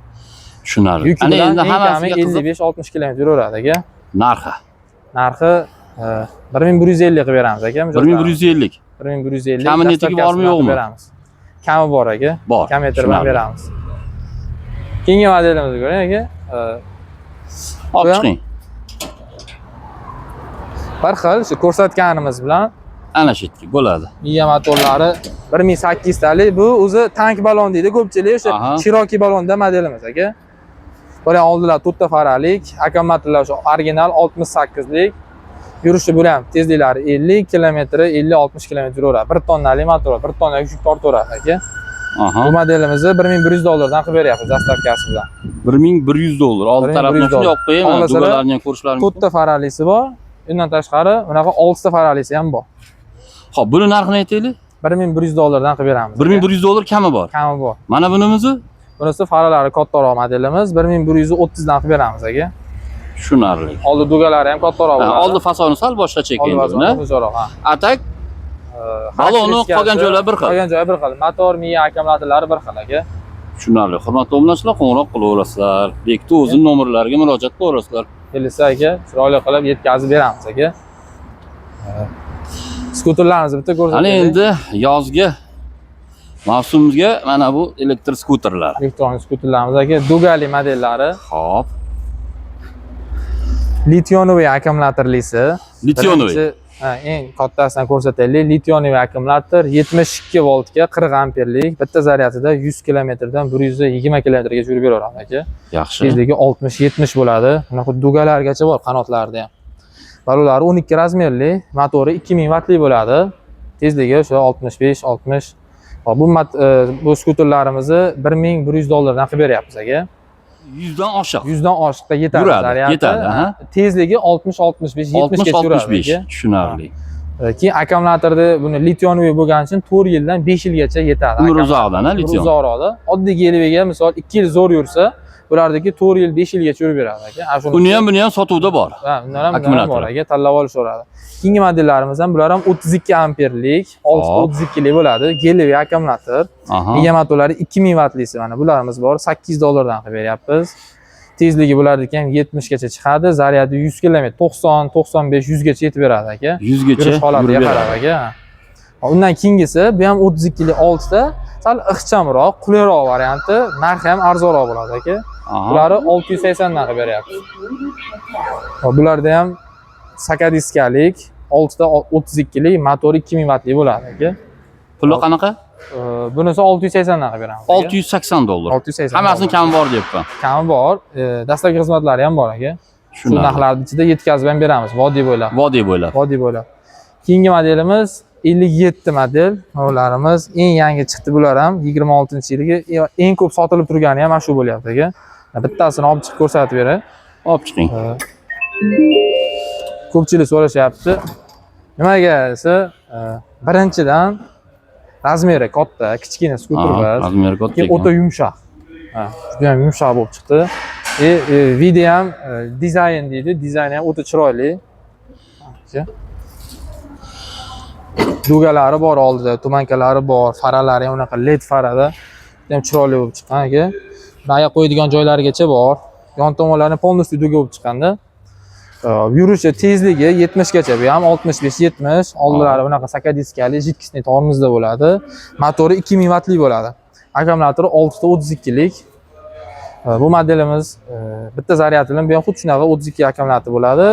Speaker 2: Tushunarli.
Speaker 1: Ana endi hammasiga 55-60 kilometr yuraveradi aka.
Speaker 2: Narxi?
Speaker 1: Narxi 1150 qilib beramiz aka.
Speaker 2: 1150.
Speaker 1: 1150.
Speaker 2: Kami netiga bormi yo'qmi?
Speaker 1: Beramiz. Kami bor aka.
Speaker 2: Bor.
Speaker 1: Kametr bilan beramiz. Keyingi modelimizni ko'ring aka.
Speaker 2: Olib chiqing.
Speaker 1: Bir xil shu ko'rsatganimiz bilan
Speaker 2: ana shu yerga bo'ladi.
Speaker 1: Miya motorlari 1800 talik. Bu o'zi tank balon deydi ko'pchilik, o'sha Cherokee balonda modelimiz aka. Bular oldilar 4 ta faralik, akkumulyatorlar o'sha original 68 lik. Yurishi bilan tezliklari 50 km, 50-60 km yuraveradi. 1 tonnali motor, 1 tonna yuk tortaveradi aka. Bu modelimizni $1100 qilib beryapmiz dastavkasi bilan.
Speaker 2: $1100. Oldi tarafini shunday olib qo'yayman, dugalarni ham ko'rishlaringiz.
Speaker 1: 4 ta faralisi bor. Undan tashqari bunaqa 6 ta faralisi ham bor.
Speaker 2: Xo'p, buni narxini aytaylik.
Speaker 1: $1100 qilib beramiz.
Speaker 2: $1100 kami bor.
Speaker 1: Kami bor.
Speaker 2: Mana bunimizni?
Speaker 1: Bunisi faralari kattaroq modelimiz, 1130 dan qilib beramiz aka.
Speaker 2: Tushunarli.
Speaker 1: Oldi dugalari ham kattaroq bo'ladi.
Speaker 2: Oldi fasoni sal boshqacha ekan buni. Atak baloni qolgan joylari bir xil.
Speaker 1: Qolgan joyi bir xil. Motor, miya, akkumulyatorlari bir xil aka.
Speaker 2: Tushunarli. Hurmatli obunachilar, qo'ng'iroq qilaverasizlar. Bekni o'zining nomerlariga murojaat qilaverasizlar.
Speaker 1: Kelsa aka, chiroyli qilib yetkazib beramiz aka. Skuterlarimizni bitta ko'rsataylik.
Speaker 2: Ana endi yozgi mavsumga mana bu elektr skuterlar.
Speaker 1: Elektronik skuterlarimiz aka, Dugali modellari.
Speaker 2: Xo'p.
Speaker 1: Litionoviy akkumulyatorlisi.
Speaker 2: Litionoviy.
Speaker 1: Eng kattasidan ko'rsataylik. Litionoviy akkumulyator 72 voltga 40 amperlik, bitta zaryadida 100 kilometrdan 120 kilometrgacha yurib beraveradi aka.
Speaker 2: Yaxshi.
Speaker 1: Tezligi 60-70 bo'ladi. Mana bu dugalargacha bor qanotlarida ham. Balonlari 12 razmerli, motori 2000 wattli bo'ladi. Tezligi o'sha 65-60. Bu skuterlarimizni $1100 dan qilib beryapmiz aka.
Speaker 2: 100 dan oshiq.
Speaker 1: 100 dan oshiqda yetadi zaryadi.
Speaker 2: Yetadi, ha.
Speaker 1: Tezligi 60-65-70 gacha yuradi.
Speaker 2: Tushunarli.
Speaker 1: Keyin akkumulyatorda buni litionoviy bo'lgani uchun 4 yildan 5 yilgacha yetadi.
Speaker 2: Umri uzoqdan, ha, lition.
Speaker 1: Uzoqroqda. Oddiy Gelviga misol 2 yil zo'r yursa, bulardagi 4 yil 5 yilgacha yurib beradi aka.
Speaker 2: Buni ham sotuvda bor.
Speaker 1: Ha, undan ham bor aka, tanlab olishaveradi. Keyingi modellarimiz ham bular ham 32 amperlik, 632 lik bo'ladi. Gelvi akkumulyator. Miya motorlari 2000 wattlisi mana bularimiz bor. $800 dan qilib beryapmiz. Tezligi bulardagi ham 70 gacha chiqadi. Zaryadi 100 km, 90, 95, 100 gacha yetib beradi aka.
Speaker 2: 100 gacha
Speaker 1: yurib beradi aka. Undan keyingisi bu ham 32 lik 6 ta, sal ixchamroq, qulayroq varianti, narxi ham arzonroq bo'ladi aka. Bularni 680 dan qilib beryapmiz. Bularda ham sakadiskalik, 6 ta 32 lik, motori 2000 wattlik bo'ladi aka.
Speaker 2: Puli qanaqa?
Speaker 1: Bunisi 680 dan qilib beraman.
Speaker 2: $680.
Speaker 1: 680.
Speaker 2: Hammasini kami bor deyapman.
Speaker 1: Kami bor, dastlabki xizmatlari ham bor aka. Shu narxlarning ichida yetkazib ham beramiz vodiy bo'ylab.
Speaker 2: Vodiy bo'ylab.
Speaker 1: Vodiy bo'ylab. Keyingi modelimiz 57 model. Ularimiz eng yangi chiqdi bular ham 26-yilgi eng ko'p sotilib turgani ham mana shu bo'lyapti aka. Bittasini olib chiqib ko'rsatib beray.
Speaker 2: Olib chiqing.
Speaker 1: Ko'pchilik so'rashyapti. Nimaga desa, birinchidan razmeri katta, kichkina skuter emas.
Speaker 2: Razmeri katta.
Speaker 1: Keyin o'ta yumshoq. Juda ham yumshoq bo'lib chiqdi. Video ham dizayn deydi, dizayni ham o'ta chiroyli. Dugalari bor oldida, tumankalari bor, faralari ham unaqa LED farada. Juda ham chiroyli bo'lib chiqqan aka. Oyoq qo'yadigan joylarigacha bor. Yon tomonlari polностью duga bo'lib chiqqanda. Yurishi tezligi 70 gacha, bu ham 65-70. Oldilari bunaqa sakadiskali, jidkisniy tormozda bo'ladi. Motori 2000 wattlik bo'ladi. Akkumulyatori 6 ta 32 lik. Bu modelimiz bitta zaryad bilan bu ham xuddi shunaqa 32 akkumulyator bo'ladi.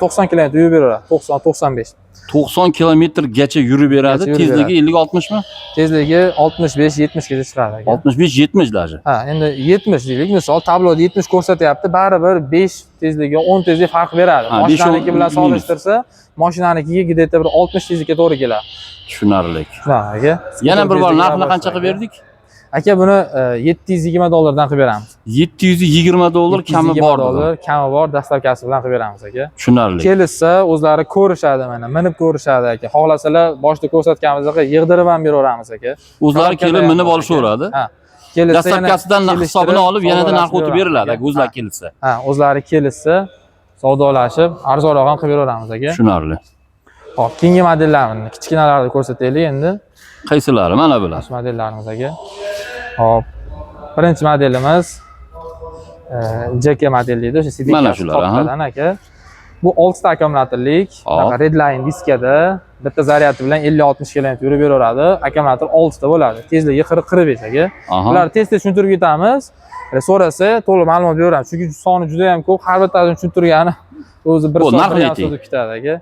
Speaker 1: 90 km yurib beradi. 90-95.
Speaker 2: 90 kilometrgacha yurib beradi. Tezligi 50-60 mi?
Speaker 1: Tezligi 65-70 gacha chiqadi aka.
Speaker 2: 65-70 даже.
Speaker 1: Ha, endi 70 deylik. Misol tabloda 70 ko'rsatyapti, baribir 5 tezligi, 10 tezlik farq beradi. Mashinaniki bilan solishtirsa, mashinanikiga gideta bir 60 tezlikka to'g'ri keladi.
Speaker 2: Tushunarli.
Speaker 1: Shunaqa aka.
Speaker 2: Yana bir bor narxini qancha qilib berdik?
Speaker 1: Aka buni $720 dan qilib beramiz.
Speaker 2: $720 kami bor dedi.
Speaker 1: Kami bor, dastlabkasi bilan qilib beramiz aka.
Speaker 2: Tushunarli.
Speaker 1: Kelishsa, o'zlari ko'rishadi mana, minib ko'rishadi aka. Xohlasalar boshda ko'rsatganimizdek yig'dirib ham beraveramiz aka.
Speaker 2: O'zlari kelib minib olishaveradi.
Speaker 1: Ha. Kelishsa,
Speaker 2: dastlabkasidan hisobini olib, yanada narx o'tib beriladi aka, o'zlari kelsa.
Speaker 1: Ha, o'zlari kelishsa, savdolashib, arzonroq ham qilib beraveramiz aka.
Speaker 2: Tushunarli.
Speaker 1: Xo'p, keyingi modellarini, kichkinalarni ko'rsataylik endi.
Speaker 2: Qaysilari? Mana bular.
Speaker 1: Shu modellarimiz aka. Hop. Birinchi modelimiz JK model deydi, o'sha CD
Speaker 2: mana shular,
Speaker 1: aka. Bu 6 ta akkumulyatorlik, Redline diskada bitta zaryadi bilan 50-60 km yurib beraveradi. Akkumulyator 6 ta bo'ladi. Tezligi 40-45 aka. Ularni tez-tez tushuntirib ketamiz. So'rasa, to'liq ma'lumot beramiz. Chunki soni juda ham ko'p. Har bittasini tushuntirgani o'zi bir soat ketadi aka.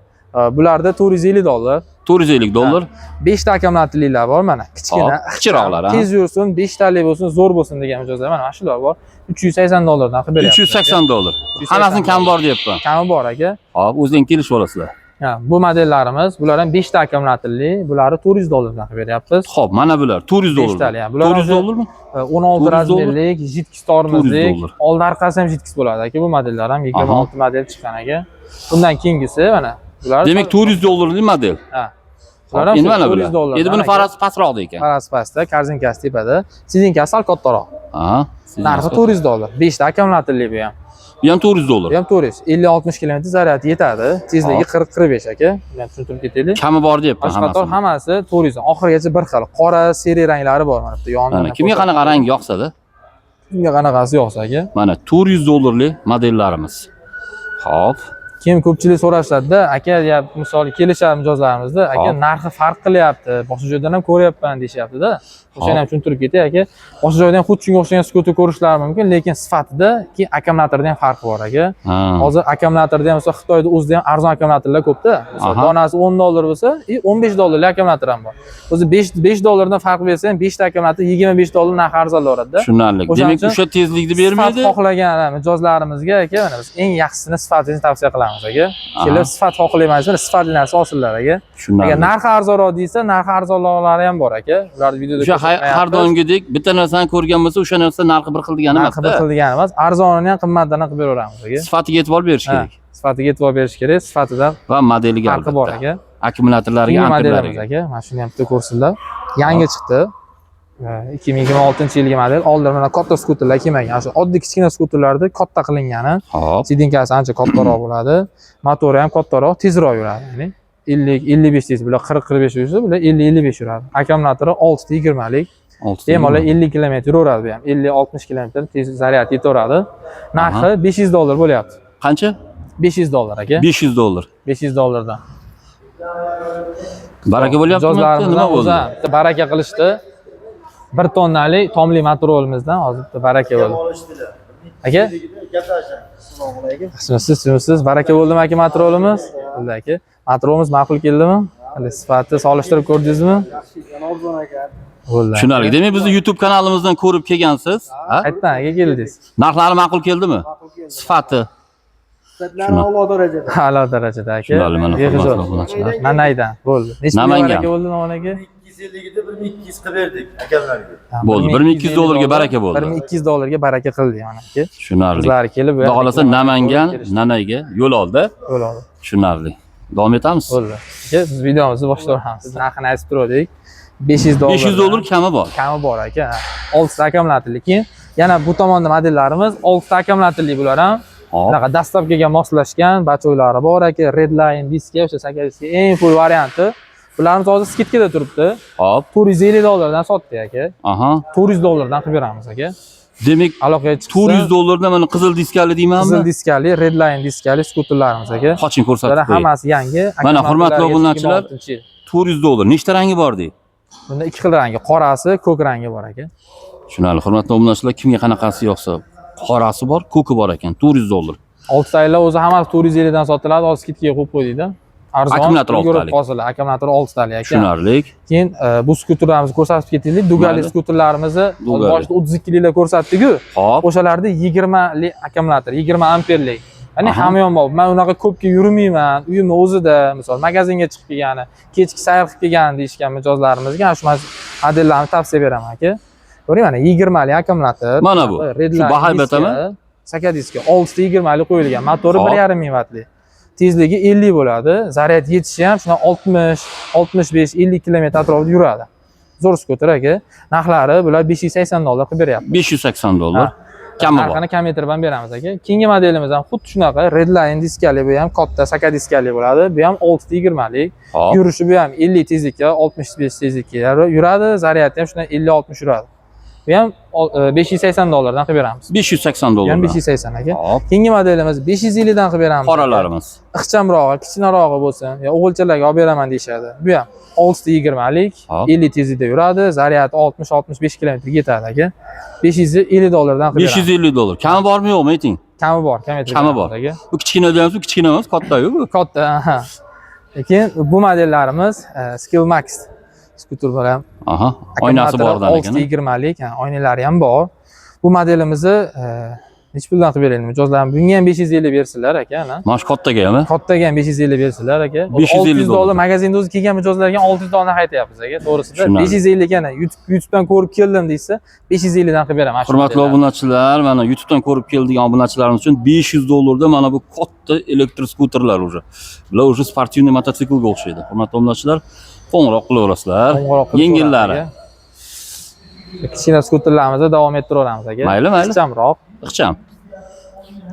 Speaker 1: Bularda $450.
Speaker 2: $450.
Speaker 1: 5 ta akkumulyatorliklar bor mana, kichkina,
Speaker 2: kichikroqlar,
Speaker 1: tez yursin, 5 talik bo'lsin, zo'r bo'lsin degan mijozlar mana shular bor. $380 dan qilib beryapmiz.
Speaker 2: $380. Hammasini kami bor deyapman.
Speaker 1: Kami bor aka.
Speaker 2: Hop, o'zing kelishib olasizlar.
Speaker 1: Ha, bu modellarimiz, bular ham 5 ta akkumulyatorli, bulari $400 dan qilib beryapmiz.
Speaker 2: Xo'p, mana bular $400. $400 mi?
Speaker 1: 16 razmerlik, jitkis tormozlik, old orqasi ham jitkis bo'ladi aka. Bu modellar ham 26 model chiqqan aka. Bundan keyingisi mana bular.
Speaker 2: Demak $400 model.
Speaker 1: Ha. Bular ham $400.
Speaker 2: Endi buni farasi pastroq ekan.
Speaker 1: Farasi pastda, korzinkasi tepada, sidinkasi sal kattaroq.
Speaker 2: Aha.
Speaker 1: Narxi $400. 5 ta akkumulyatorli bu ham.
Speaker 2: Bu ham $400.
Speaker 1: Bu ham 400. 50-60 km zaryad yetadi. Tezligi 40-45 aka. Buni tushuntirib ketaylik.
Speaker 2: Kami bor deyapman
Speaker 1: hammasi. Hammasi 400. Oxirigacha bir xil. Qora, seri ranglari bor mana bu yonidan.
Speaker 2: Kimga qanaqa rang yoqsa-da?
Speaker 1: Kimga qanaqasi yoqsa aka.
Speaker 2: Mana $400 modellarimiz. Xo'p.
Speaker 1: Kim ko'pchilik so'rashadi-da, aka deyap, misol kelishadi mijozlarimizda, aka narxi farq qilyapti, boshqa joydan ham ko'ryapman deyapti-da. O'shani ham tushuntirib ketay aka. Boshqa joydan ham xuddi shunga o'xshagan skuter ko'rishlari mumkin, lekin sifatida keyin akkumulyatorda ham farq bor aka. Hozir akkumulyatorda ham misol Xitoyda o'zida ham arzon akkumulyatorlar ko'p-da. Misol donasi $10 bo'lsa, $15 akkumulyator ham bor. O'zi $5 dan farq bersa ham 5 ta akkumulyator $25 narxi arzonlaveradi-da.
Speaker 2: Tushunarli. Demak, o'sha tezlikni bermaydi.
Speaker 1: Sifat xohlagan mijozlarimizga aka, mana biz eng yaxshisini sifatini tavsiya qilamiz aka. Kelib sifat xohlamaysiz, sifatli narsa olsinlar aka. Agar narxi arzonroq deysa, narxi arzonroqlari ham bor aka. Ularni videoda
Speaker 2: har doimgidek bitta narsani ko'rgan bo'lsa, o'sha narsa narxi bir xil degani emas.
Speaker 1: Narxi bir xil degani emas, arzonini ham qimmatdan qilib beraveramiz aka.
Speaker 2: Sifatiga e'tibor berish kerak.
Speaker 1: Sifatiga e'tibor berish kerak, sifatidan
Speaker 2: va modeliga
Speaker 1: farqi bor aka.
Speaker 2: Akkumulyatorlariga, amperlariga
Speaker 1: aka. Mana shuni ham bitta ko'rsinlar. Yangi chiqdi. 2026-yilgi model. Oldin mana katta skuterlar kelmagan. Shu oddiy kichkina skuterlarda katta qilingani. Sidinkasi ancha kattaroq bo'ladi. Motori ham kattaroq, tezroq yuradi. Ya'ni 50-55 tez, bular 40-45 yursa, bular 50-55 yuradi. Akkumulyatori 6 ta 20 lik. Bemalol 50 km yuraveradi bu ham. 50-60 km tez zaryad yetaveradi. Narxi $500 bo'lyapti.
Speaker 2: Qancha?
Speaker 1: $500 aka.
Speaker 2: $500.
Speaker 1: $500 dan.
Speaker 2: Baraka bo'lyaptimi? Nima bo'ldi?
Speaker 1: Baraka qilishdi. 1 tonnalik tomli motorimizdan hozir baraka bo'ldi. Aka? Assalomu alaykum. Siz baraka bo'ldimi aka motorimiz? Bo'ldi aka. Motorimiz ma'qul keldimi? Hali sifatni solishtirib ko'rdingizmi?
Speaker 3: Yana arzon ekan.
Speaker 1: Bo'ldi.
Speaker 2: Tushunarli. Demak, bizni YouTube kanalimizdan ko'rib kelgansiz. Ha?
Speaker 1: Qayerdan aka keldingiz?
Speaker 2: Narxlari ma'qul keldimi? Sifati.
Speaker 3: Sifatlari a'lo darajada.
Speaker 1: A'lo darajada aka.
Speaker 2: Tushunarli, mana
Speaker 1: Behisob.
Speaker 2: hurmatli obunachilar.
Speaker 1: Nanaydan. Bo'ldi. Necha
Speaker 2: Namangan.
Speaker 1: baraka bo'ldi Navon aka?
Speaker 3: 250 gida 1200 qilib berdik akamlarga.
Speaker 2: Bo'ldi. 1200 dollarga baraka bo'ldi.
Speaker 1: 1200 dollarga baraka qildi mana aka.
Speaker 2: Tushunarli.
Speaker 1: Qizlari kelib,
Speaker 2: Xudo xolasa Namangan, Nanayga yo'l oldi.
Speaker 1: yo'l oldi.
Speaker 2: Tushunarli. Davom etamiz.
Speaker 1: Bo'ldi. Aka, biz videomizni boshlaveramiz. Narxini aytib turdik. 500 dollar.
Speaker 2: 500 dollar kami bor.
Speaker 1: Kami bor aka. 6 ta akkumulyatorli. Keyin yana bu tomonda modellarimiz 6 ta akkumulyatorli bular ham.
Speaker 2: Hop.
Speaker 1: Bunaqa dastlabkiga moslashgan bachoylari bor aka. Redline diska, o'sha 8 diska eng full varianti. Bularimiz hozir skidkada turibdi.
Speaker 2: Hop.
Speaker 1: 450 dollardan sotdik aka.
Speaker 2: Aha.
Speaker 1: 400 dollardan qilib beramiz aka.
Speaker 2: Demak,
Speaker 1: Aloqaga chiqsa
Speaker 2: 400 dollardan mana qizil diskali deymanmi?
Speaker 1: qizil diskali, redline diskali skuterlarimiz aka.
Speaker 2: Qoching ko'rsatib
Speaker 1: Bular
Speaker 2: qo'ying.
Speaker 1: hammasi yangi.
Speaker 2: Mana hurmatli
Speaker 1: Akkumulyatorlarga
Speaker 2: obunachilar,
Speaker 1: 2006 yil.
Speaker 2: 400 dollar. Nechta rangi bor deydi?
Speaker 1: Bunda ikki xil rangi, qorasi, ko'k rangi bor aka.
Speaker 2: Tushunarli. Hurmatli obunachilar, kimga qanaqasi yoqsa, qorasi bor, ko'ki bor ekan. 400 dollar.
Speaker 1: 6 taylar o'zi hammasi 450 dan sotiladi, hozir skidkaga qo'yib qo'ydikda. Arzon,
Speaker 2: Akkumulyator
Speaker 1: ulgurib
Speaker 2: 6 talik.
Speaker 1: qolsalar, akkumulyator 6 talik aka.
Speaker 2: Tushunarli.
Speaker 1: Keyin bu skuterlarimizni ko'rsatib ketaylik. Dugali
Speaker 2: Mayli.
Speaker 1: skuterlarimizni
Speaker 2: Dugali.
Speaker 1: boshida 32 liklar ko'rsatdik-ku.
Speaker 2: Hop.
Speaker 1: O'shalarda 20 lik akkumulyator, 20 amperlik. Ya'ni
Speaker 2: Aha.
Speaker 1: hamyon bor. Men unaqa ko'pga yurmayman. Uyimni o'zida, misol magazinga chiqib kelgani, kechki sayr qilib kelgani deyishgan mijozlarimizga shu modellarni tavsiya beraman aka. Ko'ring mana 20 lik akkumulyator.
Speaker 2: Mana bu. Shu bahay betami?
Speaker 1: Sakadiska 6 ta 20 lik qo'yilgan. Motori
Speaker 2: Hop.
Speaker 1: 1,5 vatli. Tezligi 50 bo'ladi. Zaryad yetishi ham shuna 60, 65, 50 kilometr atrofida yuradi. Zo'r skuter aka. Narxlari bular 580 dollar qilib beryapti.
Speaker 2: 580 dollar. Kami bor.
Speaker 1: Narxini kamaytirib ham beramiz aka. Keyingi modelimiz ham xuddi shunaqa redline diskali, bu ham katta sakadiskali bo'ladi. Bu ham 6 ta 20 lik.
Speaker 2: Hop.
Speaker 1: Yurishi bu ham 50 tezlikka, 65 tezlikka yuradi. Zaryadi ham shuna 50-60 yuradi. Bu ham 580 dollardan qilib beramiz.
Speaker 2: 580
Speaker 1: Bu ham
Speaker 2: dollar.
Speaker 1: 580 aka.
Speaker 2: Hop.
Speaker 1: Keyingi modelimiz 550 dan qilib beramiz.
Speaker 2: Qoralarimiz.
Speaker 1: Ixchamrog'i, kichikroqi bo'lsin, yo o'g'ilchalarga olib beraman deyshadi. Bu ham 6 ta 20 lik,
Speaker 2: Hop.
Speaker 1: 50 tezlikda yuradi. Zaryadi 60-65 kilometrga yetadi aka. 550 dollardan qilib beramiz.
Speaker 2: 550 dollar. Kami bormi yo'qmi ayting?
Speaker 1: Kami bor, kamaytirib
Speaker 2: Kami
Speaker 1: beramiz
Speaker 2: bor.
Speaker 1: aka.
Speaker 2: Bu kichkina emas, bu kichkina emas, katta-yu bu.
Speaker 1: Katta, aha. Lekin bu modellarimiz Skill Max skuter bilan
Speaker 2: Aha. Oynasi bordan ekan.
Speaker 1: 620 lik, oynalari ham bor. Bu modelimizni nech puldan qilib beraylik mijozlarim? Bunga ham 550 bersinlar aka, ana.
Speaker 2: Mana shu kattagami?
Speaker 1: Kattaga ham 550 bersinlar aka.
Speaker 2: 550
Speaker 1: dollar magazinda o'zi kelgan mijozlarga 600 dollardan qaytyapmiz aka, to'g'risida.
Speaker 2: Tushunarli.
Speaker 1: 550 kana YouTube'dan ko'rib keldim deysa, 550 dan qilib beraman.
Speaker 2: Hurmatli obunachilar, mana YouTube'dan ko'rib keladigan obunachilarimiz uchun 500 dollarda mana bu katta elektroskuterlar уже. Bular уже sportivniy mototsiklga o'xshaydi. Hurmatli obunachilar, qo'ng'iroq qilaverasizlar. Yengillari.
Speaker 1: Kichkina skuterlarimizni davom ettiraveramiz aka.
Speaker 2: Mayli, mayli.
Speaker 1: Ixchamroq.
Speaker 2: Ixcham.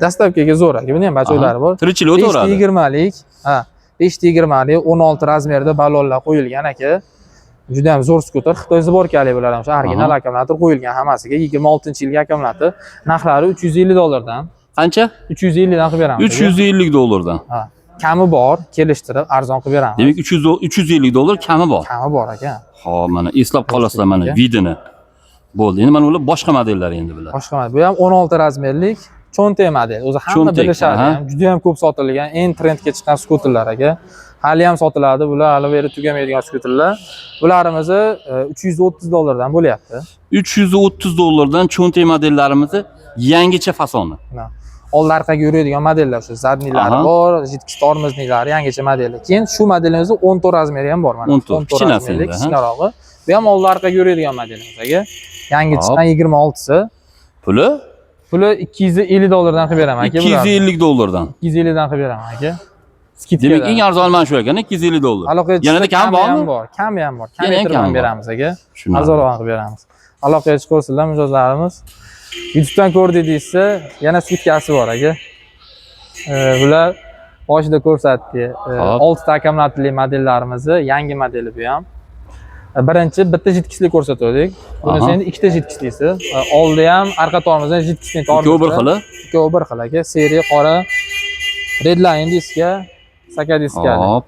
Speaker 1: Dastlabkiga zo'r aka. Buni ham bachoylari bor.
Speaker 2: Tirikchilik o'taveradi.
Speaker 1: 520 lik, ha, 520 lik 16 razmerda ballonlar qo'yilgan aka. Juda ham zo'r skuter. Xitoy zborkali bular ham, shu original akkumulyator qo'yilgan hammasiga. 26-yilgi akkumulyator. Narxlari 350 dollardan.
Speaker 2: Qancha?
Speaker 1: 350 dan qilib beramiz.
Speaker 2: 350 dollardan.
Speaker 1: Ha. Kami bor, kelishtirib arzon qilib beramiz.
Speaker 2: Demak 350 dollar kami bor.
Speaker 1: Kami bor aka.
Speaker 2: Xo'p, mana eslab qolasizlar mana vidini. Bo'ldi. Endi mana ular boshqa modellar endi bular.
Speaker 1: Boshqa model. Bu ham 16 razmerlik cho'ntek model. O'zi hamma
Speaker 2: Cho'ntek,
Speaker 1: bilishadi
Speaker 2: aha.
Speaker 1: ham. Juda ham ko'p sotilgan, eng trendga chiqqan skuterlar aka. Hali ham sotiladi. Bular hali beri tugamaydigan skuterlar. Bularimizni 330 dollardan bo'lyapti.
Speaker 2: 330 dollardan cho'ntek modellarimizni yangicha fasoni.
Speaker 1: Old orqaga yuradigan modellar shu zadniylari
Speaker 2: Aha.
Speaker 1: bor, jitkich tormoznilari yangicha modeli. Keyin shu modelimizda 14 razmeri ham bor mana.
Speaker 2: 14, kichkinasi endi, ha.
Speaker 1: kichkinarog'i. Bu ham old orqaga yuradigan modelimiz aka. Yangi
Speaker 2: Hop.
Speaker 1: chiqqan 26si.
Speaker 2: Puli
Speaker 1: Puli 250 dollardan qilib beraman aka.
Speaker 2: 250 dollardan.
Speaker 1: 250 dan qilib beraman aka. Skidka.
Speaker 2: Demak eng arzon mana shu ekan, 250 dollar.
Speaker 1: Aloqaga
Speaker 2: Yanada
Speaker 1: chiqsa
Speaker 2: kami bormi?
Speaker 1: bor. Kami ham bor.
Speaker 2: Yana ham
Speaker 1: Kamaytirib
Speaker 2: kami
Speaker 1: ham
Speaker 2: bor.
Speaker 1: beramiz aka.
Speaker 2: Shuni.
Speaker 1: Arzonroq qilib beramiz. Aloqaga chiqarsinlar mijozlarimiz. YouTube'dan ko'rdik deysa, yana skidkasi bor aka. Bular boshida ko'rsatdik.
Speaker 2: Hop.
Speaker 1: 6 ta akkumulyatorli modellarimizni yangi modeli bu ham. Birinchi bitta jitkichli ko'rsatdik. Bunisi
Speaker 2: Aha.
Speaker 1: endi ikkita jitkichlysi. Oldi ham, arqa tormozdan jitkichli tormoz.
Speaker 2: Ikkovi bir xili.
Speaker 1: Ikkovi bir xil aka. Seriya qora redline diska, sakadiska.
Speaker 2: Hop.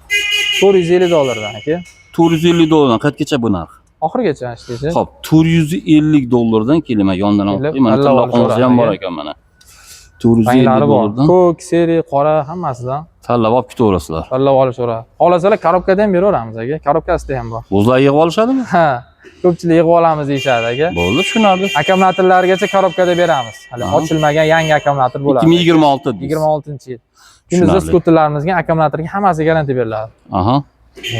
Speaker 1: 450 dollardan aka.
Speaker 2: 450 dollardan qayergacha bu narx?
Speaker 1: Oxirigacha ishlaydi.
Speaker 2: Xo'p, 450 dollardan kelma yondan olib, mana
Speaker 1: Alloh
Speaker 2: tillaqonimiz ham bor
Speaker 1: aka.
Speaker 2: ekan mana. 450
Speaker 1: Ranglari bor.
Speaker 2: dollardan
Speaker 1: Ko'k, seri, qora hammasidan
Speaker 2: tanlab olib ketaverasizlar.
Speaker 1: tanlab olishaveradi. Xohlasalar korobkada ham beraveramiz aka. Korobkasida ham bor.
Speaker 2: O'zlari yig'ib olishadimi?
Speaker 1: Ha, ko'pchilik yig'ib olamiz deyishadi aka.
Speaker 2: Bo'ldi, tushunarli.
Speaker 1: Akkumulyatorlargacha korobkada beramiz. Hali
Speaker 2: Aha.
Speaker 1: ochilmagan yangi akkumulyator bo'ladi.
Speaker 2: 2026 deysiz.
Speaker 1: 26-yil. Kunduzgi
Speaker 2: Tushunarli.
Speaker 1: skuterlarimizga akkumulyatorga hammasiga garantiya beriladi.
Speaker 2: Aha.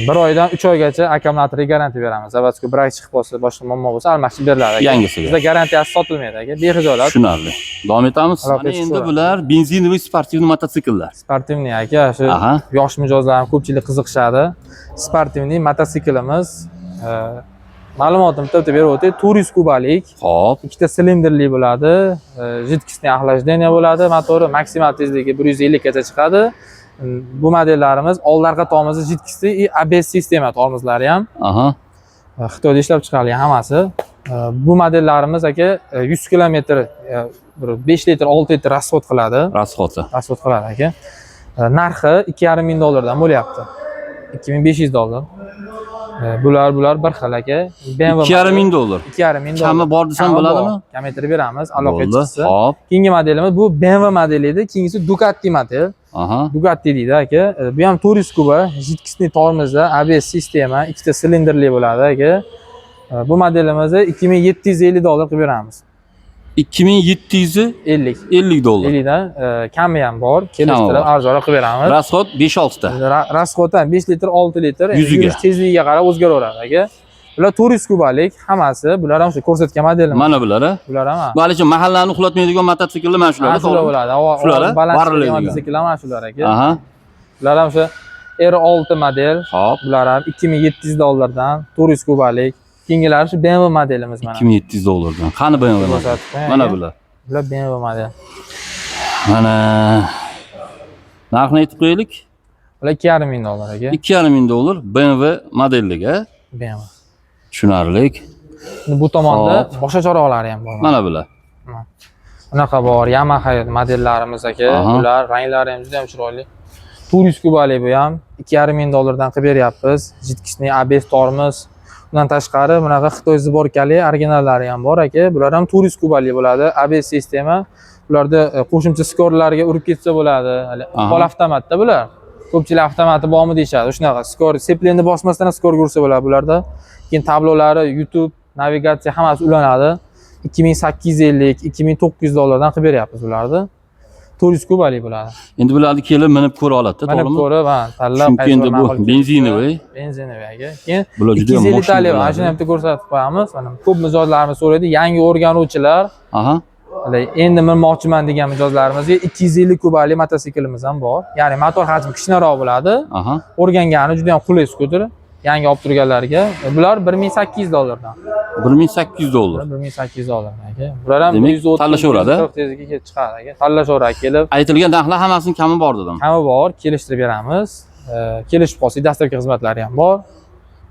Speaker 1: 1 oydan 3 oygacha akkumulyatorga garantiya beramiz. Zavодskiy brak chiqib qolsa, boshqa muammo bo'lsa almashtirib beriladi aka.
Speaker 2: Yangisiga.
Speaker 1: Bizda garantiyasi sotilmaydi aka. Bexijolat.
Speaker 2: Tushunarli. Davom etamiz.
Speaker 1: Aloqa
Speaker 2: Mana endi
Speaker 1: chiqadi.
Speaker 2: bular benzinli sportivniy mototsikllar.
Speaker 1: Sportivniy aka, shu
Speaker 2: Aha.
Speaker 1: yosh mijozlarni ko'pchilik qiziqishadi. Sportivniy mototsiklimiz ma'lumotni bitta berib o'tay. 400 kubalik,
Speaker 2: Xo'p.
Speaker 1: ikkita silindrli bo'ladi, жидкостный охлаждение bo'ladi, motori maksimal tezligi 150 gacha chiqadi. Bu modellarimiz old orqa tormozi жидкостный и ABS sistema tormozlari ham
Speaker 2: Aha.
Speaker 1: Xitoyda ishlab chiqarilgan hammasi. Bu modellarimiz aka 100 kilometr 5 litr 6 litr расход qiladi.
Speaker 2: Расходы.
Speaker 1: Расход qiladi aka. Narxi 2,5 ming dollardan bo'lyapti. 2500 dollar. Bular bir xil aka. BMW
Speaker 2: 2,5 ming dollar.
Speaker 1: 2,5 ming dollar.
Speaker 2: Kami bor desam
Speaker 1: Kami
Speaker 2: bo'ladimi?
Speaker 1: bor. Kamaytirib beramiz, aloqa
Speaker 2: Bo'ldi.
Speaker 1: chiqsa.
Speaker 2: Xo'p.
Speaker 1: Keyingi modelimiz bu BMW modeli edi, keyingisi Ducati model.
Speaker 2: Aha.
Speaker 1: Ducati deydi aka. Bu ham 400 kuba, жидкостный tormozda, ABS sistema, ikkita silindrli bo'ladi aka. Bu modelimizni 2750 dollar qilib beramiz.
Speaker 2: 2750
Speaker 1: 50
Speaker 2: dollar.
Speaker 1: 50 dan kami ham bor, kelishtirib arzonroq qilib beramiz.
Speaker 2: Расход 5-6 ta.
Speaker 1: Rasxod ham 5 litr, 6 litr,
Speaker 2: Yuziga.
Speaker 1: yurish tezligiga qarab o'zgaraveradi aka. Bular 400 kubalik, hammasi, bular ham shu ko'rsatgan modelimiz.
Speaker 2: Mana bular, a?
Speaker 1: Bular ham
Speaker 2: Malicha mahallani uxlatmaydigan mototsikllar mana shular.
Speaker 1: shular bo'ladi.
Speaker 2: Shular,
Speaker 1: Baland
Speaker 2: barilaydigan.
Speaker 1: mototsikllar mana shular aka.
Speaker 2: Aha.
Speaker 1: Bular ham shu R6 model.
Speaker 2: Xo'p.
Speaker 1: Bular ham 2700 dollardan 400 kubalik. Keyingilari shu BMW modelimiz mana.
Speaker 2: 2700 dollardan. Qani BMW model?
Speaker 1: Ko'rsatib qo'ying
Speaker 2: Mana
Speaker 1: aka.
Speaker 2: bular.
Speaker 1: Bular BMW model.
Speaker 2: Mana narxni aytib qo'yaylik.
Speaker 1: Bular 2,5 ming dollar aka.
Speaker 2: 2,5 ming dollar BMW modelliga.
Speaker 1: BMW.
Speaker 2: Tushunarlik.
Speaker 1: Bu tomonda boshqa choraklari ham bor.
Speaker 2: Mana bular.
Speaker 1: Bunaqa bor, Yamaha modellarimiz aka.
Speaker 2: Aha.
Speaker 1: Bular ranglari ham juda ham chiroyli. 400 kubalik bu ham 2,5 ming dollardan qilib beryapmiz. жидкостный ABS tormoz. Bundan tashqari bunaqa Xitoy zborkali originallari ham bor aka. Bular ham 400 kubalik bo'ladi. ABS sistema. Bularda qo'shimcha skorlarga urib ketsa bo'ladi. Hali pol avtomatda bular. Ko'pchilik avtomati bormi deyshadi. Shunaqa skor seplenni bosmasdan ham skorga ursa bo'ladi bularda. Keyin tablolari, YouTube, navigatsiya hammasi ulanadi. 2850, 2900 dollardan qilib beryapmiz ularni. 400 kubalik bo'ladi.
Speaker 2: Endi bularni kelib minib ko'ra oladi,
Speaker 1: Mana
Speaker 2: to'g'rimi?
Speaker 1: ko'rib, ha, tanlab
Speaker 2: Chunki endi bu benzinoviy.
Speaker 1: Benzinoviy aka. Keyin
Speaker 2: Bular juda ham
Speaker 1: 250 talik,
Speaker 2: mashina
Speaker 1: mana shuni ham bitta ko'rsatib qo'yamiz. Mana ko'p mijozlarimiz so'raydi, yangi o'rganuvchilar,
Speaker 2: Aha.
Speaker 1: endi minmoqchiman degan mijozlarimizga 250 kubalik mototsiklimiz ham bor. Ya'ni motor hajmi kichikroq bo'ladi.
Speaker 2: Aha.
Speaker 1: O'rgangani juda ham qulay skuter. Yangi olib turganlarga. Bular 1800 dollardan.
Speaker 2: 1800 dollar.
Speaker 1: 1800 dollar aka. Bular ham
Speaker 2: Demak,
Speaker 1: 130
Speaker 2: tanlashaveradi.
Speaker 1: 140 tezlikka kelib chiqadi aka. Tanlashaveradi kelib.
Speaker 2: Aytilgan narxlar hammasining kami bor dedim.
Speaker 1: Kami bor, kelishtirib beramiz. Kelishib qolsak, dastlabki xizmatlari ham bor.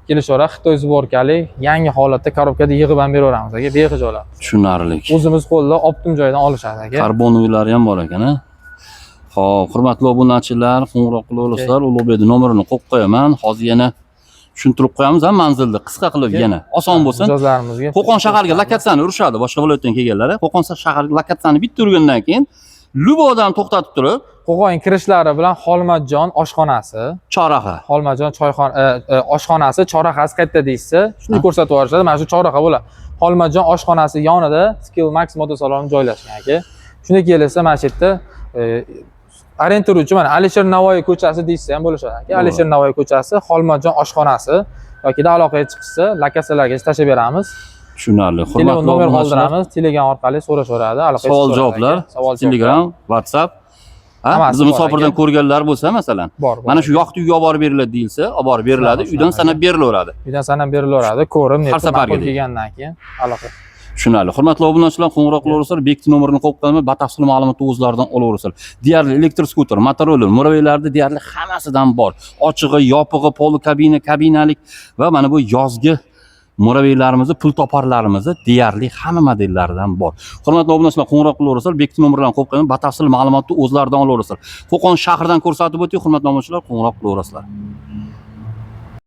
Speaker 1: Kelishaveradi, Xitoy zborkali, yangi holatda korobkada yig'ib ham beraveramiz aka, bexijolat.
Speaker 2: Tushunarlik.
Speaker 1: O'zimiz qo'lda optim joydan olishadi aka.
Speaker 2: Karbonoviylari ham bor ekan, a? Xo'p, hurmatli obunachilar, qo'ng'iroq qilaverasizlar, Ulug'bekning nomerini qo'yib qo'yaman. Hozir yana tushuntirib qo'yamiz ham manzilni qisqa qilib yana oson bo'lsin.
Speaker 1: Mijozlarimizga
Speaker 2: Qo'qon shaharga lokatsiyani urishadi boshqa viloyatdan kelganlar. Qo'qon shaharga lokatsiyani bitta urgandan keyin Lubodan to'xtatib turib,
Speaker 1: Qo'qon kirishlari bilan Xolmatjon oshxonasi,
Speaker 2: Choraxa.
Speaker 1: Xolmatjon oshxonasi, Chorrahasi qayerda deysiz, shuni ko'rsatib yuborishadi. Mana shu Chorraha bo'ladi. Xolmatjon oshxonasi yonida Skillmax motosaloni joylashgan aka. Shunda kelsa mana shu yerda orientiruvchi mana Alisher Navoiy ko'chasi deysiz ham bo'lishadi aka. Alisher Navoiy ko'chasi, Xolmatjon oshxonasi yoki aloqaga chiqishsa, lokatsiyalarga tashlab beramiz.
Speaker 2: Tushunarli.
Speaker 1: Telefon nomer
Speaker 2: obunachilar,
Speaker 1: qoldiramiz, Telegram orqali so'rashaveradi, aloqaga
Speaker 2: savol javoblar, Telegram, WhatsApp. Ha,
Speaker 1: Hammasi
Speaker 2: bizni
Speaker 1: bor
Speaker 2: musofirdan
Speaker 1: aka.
Speaker 2: ko'rganlar bo'lsa, masalan,
Speaker 1: Bor.
Speaker 2: mana shu yoqda uyga olib borib beriladi deyilsa, olib borib beriladi,
Speaker 1: Shunaqa,
Speaker 2: uydan
Speaker 1: shunaqa.
Speaker 2: sanab berilaveradi.
Speaker 1: Uydan sanab berilaveradi, ko'rib,
Speaker 2: Har safarga
Speaker 1: ma'qul kelgandan keyin aloqa.
Speaker 2: Tushunarli. Hurmatli obunachilar, qo'ng'iroq qilaverasizlar, Bekning nomerini qo'yib qo'yaman, batafsil ma'lumotni o'zlaridan olaverasizlar. Deyarli elektr skuter, Motorola, Muraveylarda deyarli hammasidan bor. Ochig'i, yopig'i, poli kabina, kabinalik va mana bu yozgi Muraveylarimizni, pul toparlarimizni deyarli hamma modellaridan bor. Hurmatli obunachilar, qo'ng'iroq qilaverasizlar, Bekning nomeridan qo'yib qo'yaman, batafsil ma'lumotni o'zlaridan olaverasizlar. Qo'qon shahridan ko'rsatib o'tdik, hurmatli obunachilar, qo'ng'iroq qilaverasizlar.